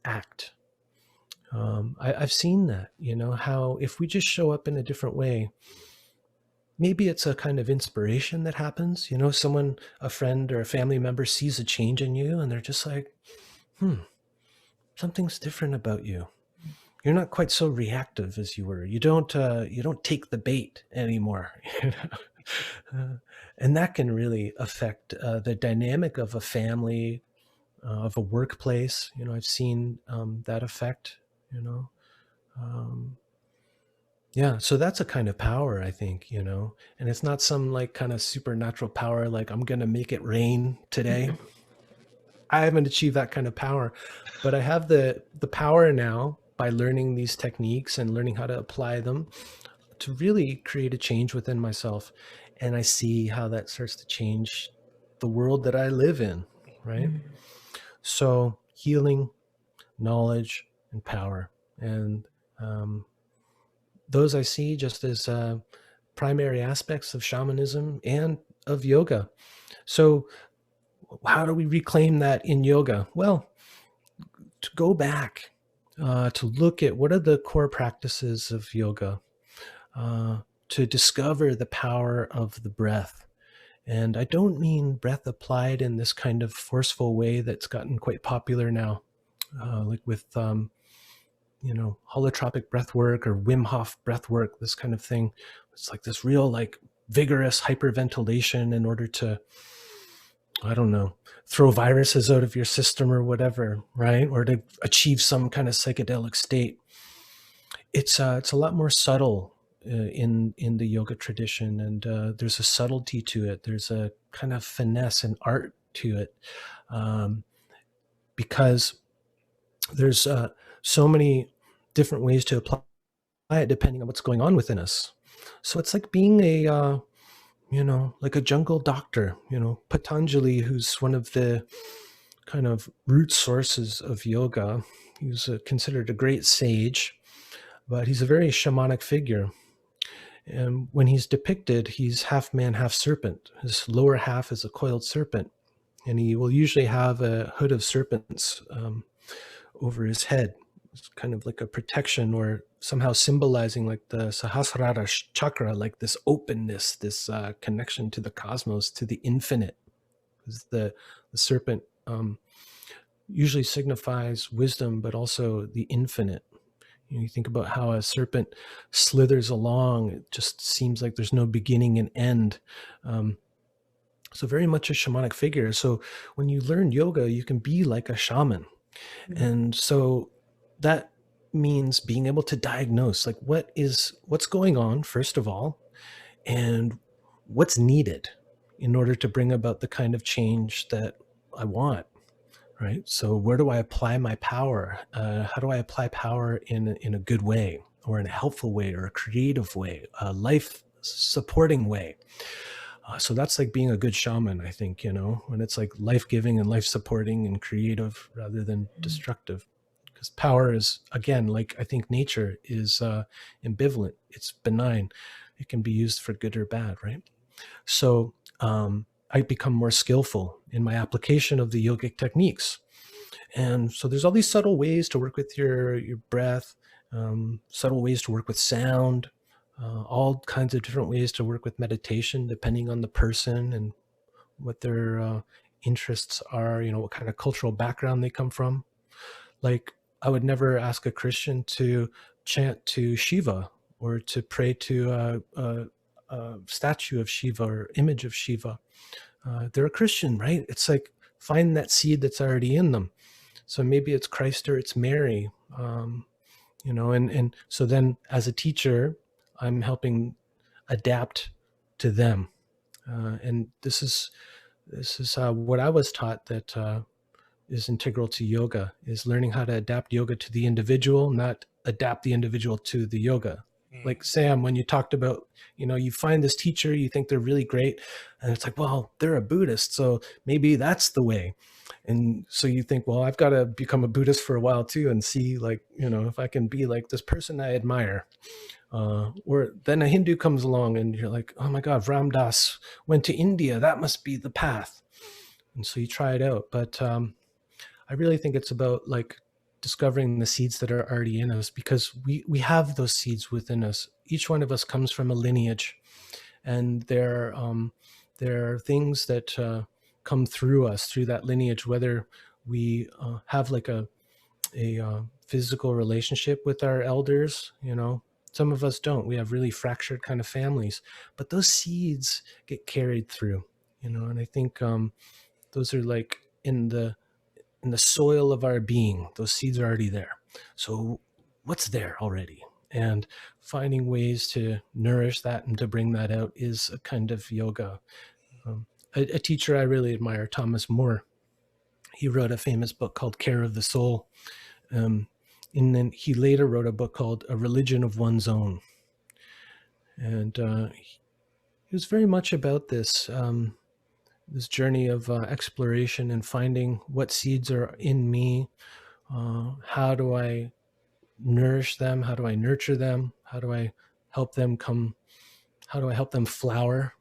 act. I've seen that, how if we just show up in a different way, maybe it's a kind of inspiration that happens. Someone, a friend or a family member sees a change in you and they're just like, something's different about you. You're not quite so reactive as you were. You don't take the bait anymore. And that can really affect the dynamic of a family, of a workplace. I've seen that effect, Yeah, so that's a kind of power, I think, and it's not some like kind of supernatural power, like I'm going to make it rain today. I haven't achieved that kind of power, but I have the power now by learning these techniques and learning how to apply them to really create a change within myself. And I see how that starts to change the world that I live in, right? So healing, knowledge, and power. And those I see just as primary aspects of shamanism and of yoga. So how do we reclaim that in yoga? Well, to go back, to look at what are the core practices of yoga, to discover the power of the breath. And I don't mean breath applied in this kind of forceful way that's gotten quite popular now, like with, holotropic breath work or Wim Hof breath work, this kind of thing. It's like this real, like, vigorous hyperventilation in order to, I don't know, throw viruses out of your system or whatever, right? Or to achieve some kind of psychedelic state. It's a lot more subtle in the yoga tradition, and there's a subtlety to it. There's a kind of finesse and art to it, because there's so many different ways to apply it depending on what's going on within us. So it's like being a like a jungle doctor. Patanjali, who's one of the kind of root sources of yoga. He was considered a great sage, but he's a very shamanic figure. And when he's depicted, he's half man, half serpent. His lower half is a coiled serpent, and he will usually have a hood of serpents over his head. It's kind of like a protection, or somehow symbolizing like the Sahasrara chakra, like this openness, this connection to the cosmos, to the infinite. Because the serpent usually signifies wisdom, but also the infinite. You think about how a serpent slithers along. It just seems like there's no beginning and end. So very much a shamanic figure. So when you learn yoga, you can be like a shaman. Mm-hmm. And so that means being able to diagnose, like, what's going on, first of all, and what's needed in order to bring about the kind of change that I want. Right. So where do I apply my power? How do I apply power in a good way, or in a helpful way, or a creative way, a life supporting way? So that's like being a good shaman, I think, when it's like life-giving and life-supporting and creative rather than destructive. Because power is, again, like, I think nature is ambivalent. It's benign. It can be used for good or bad, right? So I become more skillful in my application of the yogic techniques. And so there's all these subtle ways to work with your breath, subtle ways to work with sound, all kinds of different ways to work with meditation, depending on the person and what their interests are, what kind of cultural background they come from. Like, I would never ask a Christian to chant to Shiva or to pray to a statue of Shiva or image of Shiva. They're a Christian, right? It's like, find that seed that's already in them. So maybe it's Christ or it's Mary, and so then as a teacher, I'm helping adapt to them. And this is what I was taught that is integral to yoga, is learning how to adapt yoga to the individual, not adapt the individual to the yoga. Like Sam, when you talked about, you find this teacher, you think they're really great, and it's like, well, they're a Buddhist, so maybe that's the way. And so you think, well, I've got to become a Buddhist for a while too, and see, like, if I can be like this person I admire. Or then a Hindu comes along and you're like, oh my God, Ram Dass went to India. That must be the path. And so you try it out. But I really think it's about, like, discovering the seeds that are already in us, because we have those seeds within us. Each one of us comes from a lineage, and there are things that come through us, through that lineage, whether we have like a physical relationship with our elders. Some of us don't. We have really fractured kind of families, but those seeds get carried through, and I think those are like in the soil of our being. Those seeds are already there. So what's there already? And finding ways to nourish that and to bring that out is a kind of yoga. A teacher I really admire, Thomas More, he wrote a famous book called Care of the Soul. And then he later wrote a book called A Religion of One's Own. And he was very much about this journey of exploration and finding what seeds are in me. How do I nourish them? How do I nurture them? How do I help them come? How do I help them flower?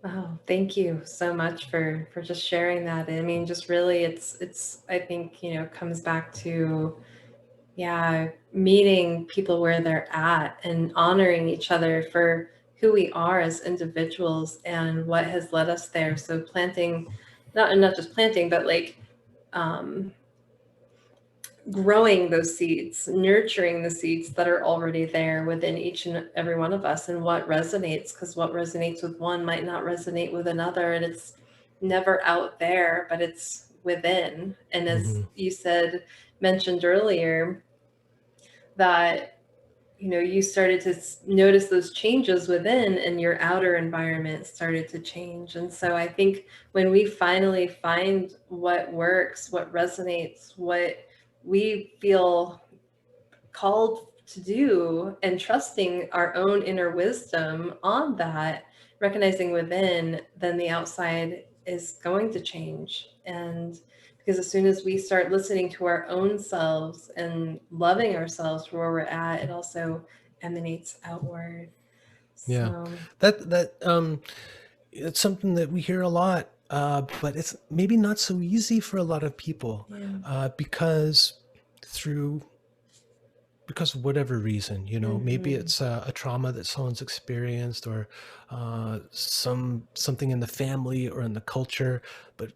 Oh, thank you so much for just sharing that. I mean, just really, it's I think, comes back to, yeah, meeting people where they're at and honoring each other for who we are as individuals and what has led us there. So planting, not just planting, but like um, growing those seeds, nurturing the seeds that are already there within each and every one of us, and what resonates, because what resonates with one might not resonate with another, and it's never out there, but it's within. And as you mentioned earlier, that you started to notice those changes within, and your outer environment started to change. And so I think when we finally find what works, what resonates, what we feel called to do, and trusting our own inner wisdom on that, recognizing within, then the outside is going to change. And because as soon as we start listening to our own selves and loving ourselves for where we're at, it also emanates outward. Yeah. So It's something that we hear a lot, but it's maybe not so easy for a lot of people, because because of whatever reason, maybe it's a trauma that someone's experienced, or something in the family or in the culture. But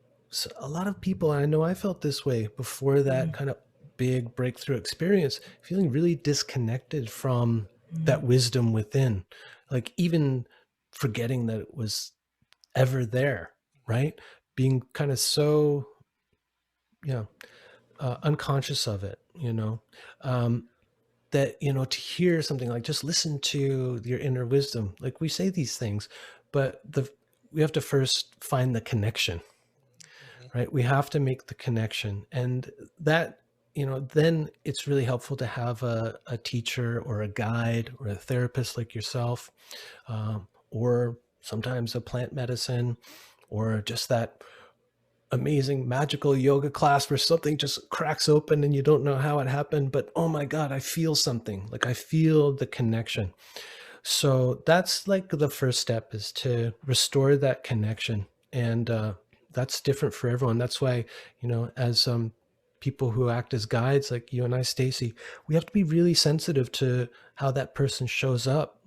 a lot of people, and I know I felt this way before that kind of big breakthrough experience, feeling really disconnected from that wisdom within, like even forgetting that it was ever there, right? Being kind of so, unconscious of it, that, to hear something like, just listen to your inner wisdom. Like, we say these things, but we have to first find the connection, right? We have to make the connection. And that, then it's really helpful to have a teacher or a guide or a therapist like yourself, or sometimes a plant medicine, or just that amazing magical yoga class where something just cracks open and you don't know how it happened, but oh my God, I feel something. Like, I feel the connection. So that's like the first step, is to restore that connection. And that's different for everyone. That's why, as people who act as guides, like you and I, Stacy, we have to be really sensitive to how that person shows up,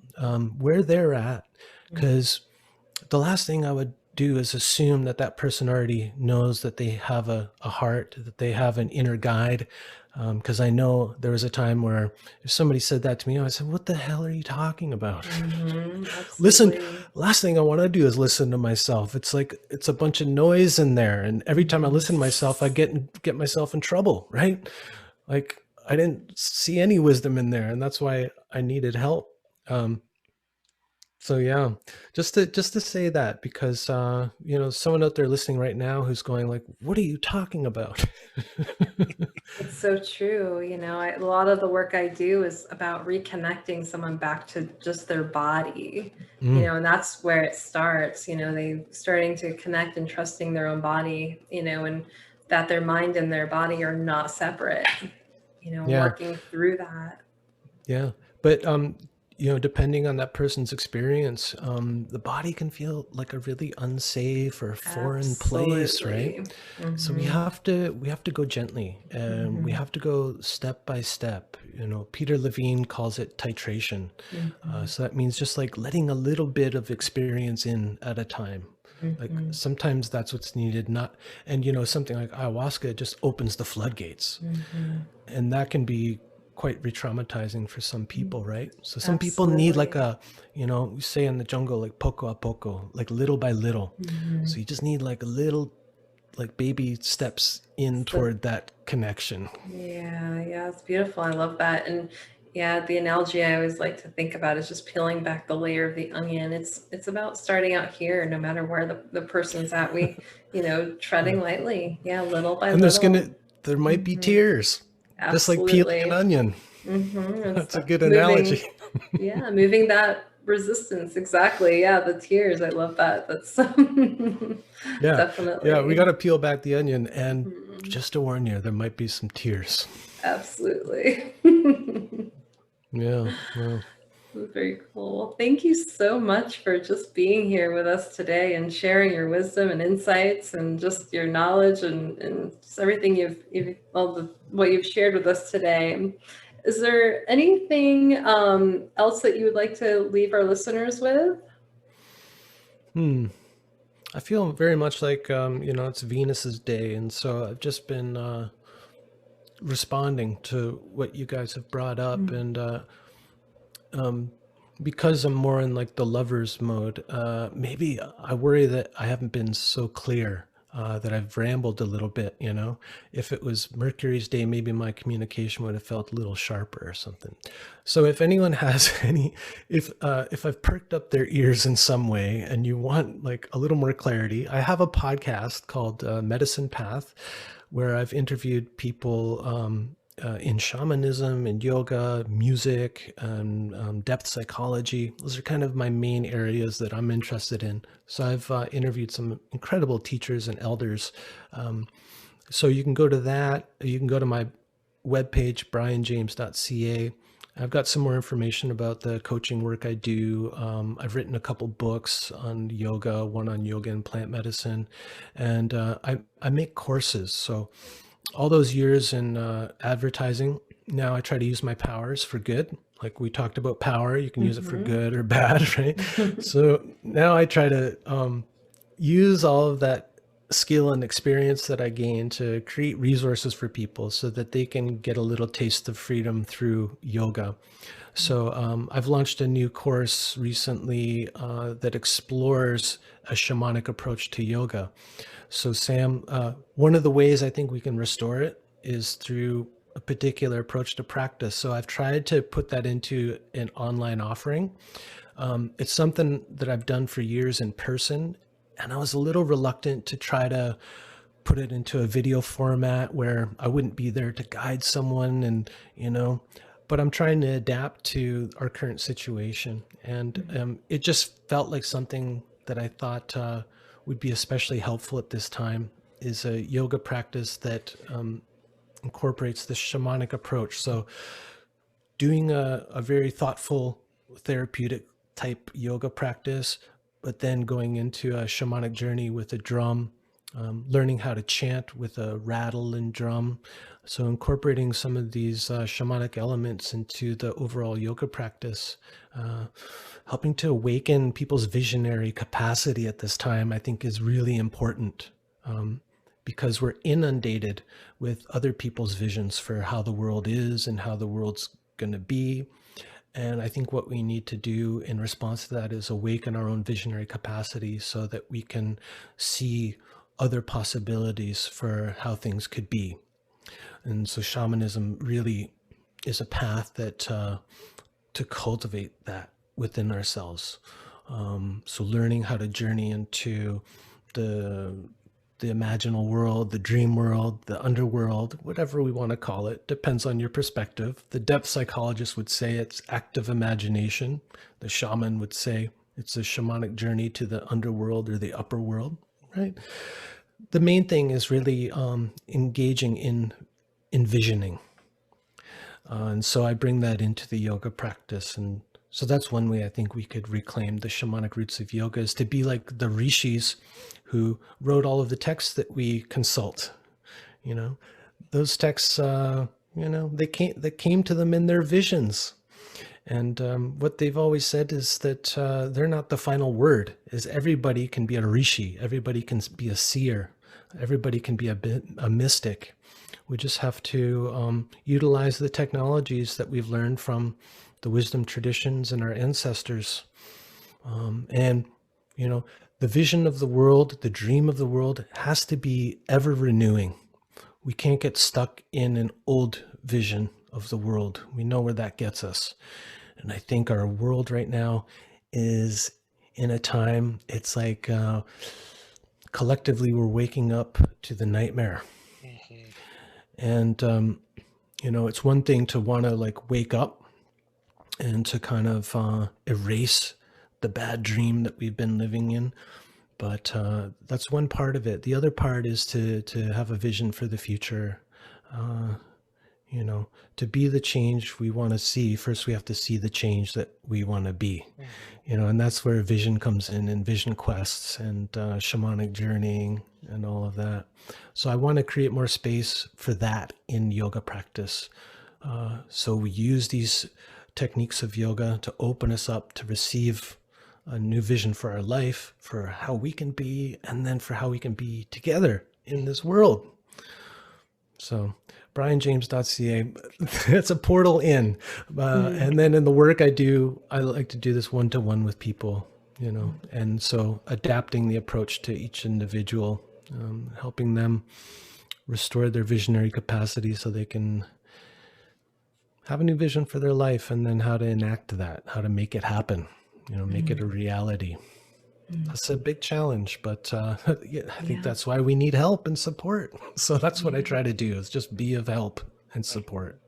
where they're at. Because the last thing I would do is assume that that person already knows that they have a heart, that they have an inner guide. Because I know there was a time where if somebody said that to me, I said, what the hell are you talking about? Listen, last thing I want to do is listen to myself. It's like, it's a bunch of noise in there. And every time I listen to myself, I get myself in trouble, right? Like, I didn't see any wisdom in there. And that's why I needed help. So yeah, just to say that, because someone out there listening right now who's going like, what are you talking about? it's so true. A lot of the work I do is about reconnecting someone back to just their body, and that's where it starts. They starting to connect and trusting their own body, and that their mind and their body are not separate, working through that. Yeah. But depending on that person's experience, the body can feel like a really unsafe or foreign place, right? So we have to go gently, and we have to go step by step. Peter Levine calls it titration. So that means just like letting a little bit of experience in at a time. Like, sometimes that's what's needed. And something like ayahuasca just opens the floodgates, and that can be quite re-traumatizing for some people, right? So some people need like we say in the jungle, like poco a poco, like little by little. So you just need like a little, like baby steps in toward that connection. Yeah, it's beautiful. I love that. And yeah, the analogy I always like to think about is just peeling back the layer of the onion. It's about starting out here, no matter where the person's at. We, treading lightly. Yeah, little by and little. There might be tears. Absolutely. Just like peeling an onion. That's a good analogy. Moving that resistance. Exactly. Yeah, the tears. I love that. That's definitely. Yeah, we got to peel back the onion, and just to warn you, there might be some tears. Absolutely. Yeah. Very cool. Well, thank you so much for just being here with us today and sharing your wisdom and insights and just your knowledge and just everything what you've shared with us today. Is there anything else that you would like to leave our listeners with? I feel very much like, it's Venus's day. And so I've just been responding to what you guys have brought up. And because I'm more in like the lover's mode, maybe I worry that I haven't been so clear, that I've rambled a little bit. If it was Mercury's day, maybe my communication would have felt a little sharper or something. So if anyone has if I've perked up their ears in some way and you want like a little more clarity, I have a podcast called Medicine Path, where I've interviewed people in shamanism and yoga, music, and depth psychology. Those are kind of my main areas that I'm interested in. So I've interviewed some incredible teachers and elders. So you can go to that. You can go to my webpage, brianjames.ca. I've got some more information about the coaching work I do. I've written a couple books on yoga, one on yoga and plant medicine, and I make courses. So all those years in advertising, now I try to use my powers for good. Like we talked about power, you can use it for good or bad, right? So now I try to use all of that skill and experience that I gain to create resources for people so that they can get a little taste of freedom through yoga. So I've launched a new course recently that explores a shamanic approach to yoga. So Sam, one of the ways I think we can restore it is through a particular approach to practice. So I've tried to put that into an online offering. It's something that I've done for years in person, and I was a little reluctant to try to put it into a video format where I wouldn't be there to guide someone but I'm trying to adapt to our current situation. And it just felt like something that I thought would be especially helpful at this time is a yoga practice that incorporates the shamanic approach. So doing a very thoughtful therapeutic type yoga practice, but then going into a shamanic journey with a drum, learning how to chant with a rattle and drum. So incorporating some of these shamanic elements into the overall yoga practice, helping to awaken people's visionary capacity at this time, I think is really important, because we're inundated with other people's visions for how the world is and how the world's going to be. And I think what we need to do in response to that is awaken our own visionary capacity so that we can see other possibilities for how things could be. And so shamanism really is a path that to cultivate that within ourselves. So learning how to journey into the imaginal world, the dream world, the underworld, whatever we want to call it, depends on your perspective. The depth psychologist would say it's active imagination. The shaman would say it's a shamanic journey to the underworld or the upper world, right? The main thing is really engaging in envisioning. And so I bring that into the yoga practice. And so that's one way I think we could reclaim the shamanic roots of yoga, is to be like the rishis who wrote all of the texts that we consult. Those texts, they came to them in their visions. And what they've always said is that they're not the final word, is everybody can be a rishi, everybody can be a seer, everybody can be a mystic. We just have to utilize the technologies that we've learned from the wisdom traditions and our ancestors. The vision of the world, the dream of the world has to be ever renewing. We can't get stuck in an old vision of the world. We know where that gets us. And I think our world right now is in a time, it's like collectively we're waking up to the nightmare. And, it's one thing to want to like wake up and to kind of erase the bad dream that we've been living in. But that's one part of it. The other part is to have a vision for the future. You know, to be the change we want to see, first we have to see the change that we want to be. You know, and that's where vision comes in, and vision quests and shamanic journeying and all of that. So I want to create more space for that in yoga practice. So we use these techniques of yoga to open us up to receive a new vision for our life, for how we can be, and then for how we can be together in this world. So brianjames.ca, it's a portal in. And then in the work I do, I like to do this one-to-one with people, you know, and so adapting the approach to each individual, helping them restore their visionary capacity so they can have a new vision for their life, and then how to enact that, how to make it happen, you know, make it a reality. That's a big challenge, but yeah, I think that's why we need help and support. So that's what I try to do, is just be of help and support.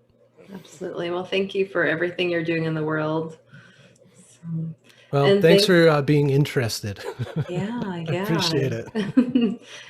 Absolutely. Well, thank you for everything you're doing in the world. Well, And thanks for being interested. Yeah. I appreciate it.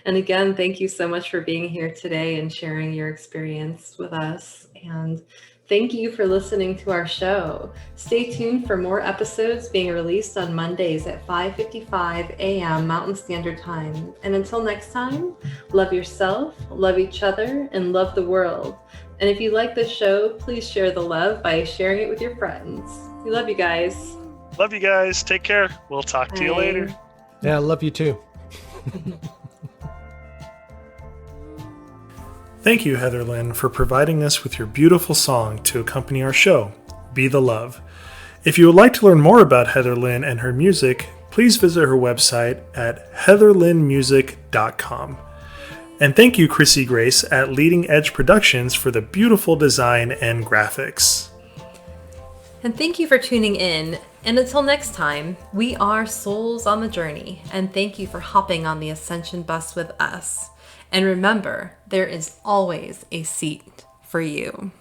And again, thank you so much for being here today and sharing your experience with us. And thank you for listening to our show. Stay tuned for more episodes being released on Mondays at 5:55 a.m. Mountain Standard Time. And until next time, love yourself, love each other, and love the world. And if you like this show, please share the love by sharing it with your friends. We love you guys. Love you guys. Take care. We'll talk to you later. Yeah, I love you too. Thank you, Heather Lynn, for providing us with your beautiful song to accompany our show, Be the Love. If you would like to learn more about Heather Lynn and her music, please visit her website at heatherlynnmusic.com. And thank you, Chrissy Grace at Leading Edge Productions, for the beautiful design and graphics. And thank you for tuning in. And until next time, we are souls on the journey. And thank you for hopping on the Ascension bus with us. And remember, there is always a seat for you.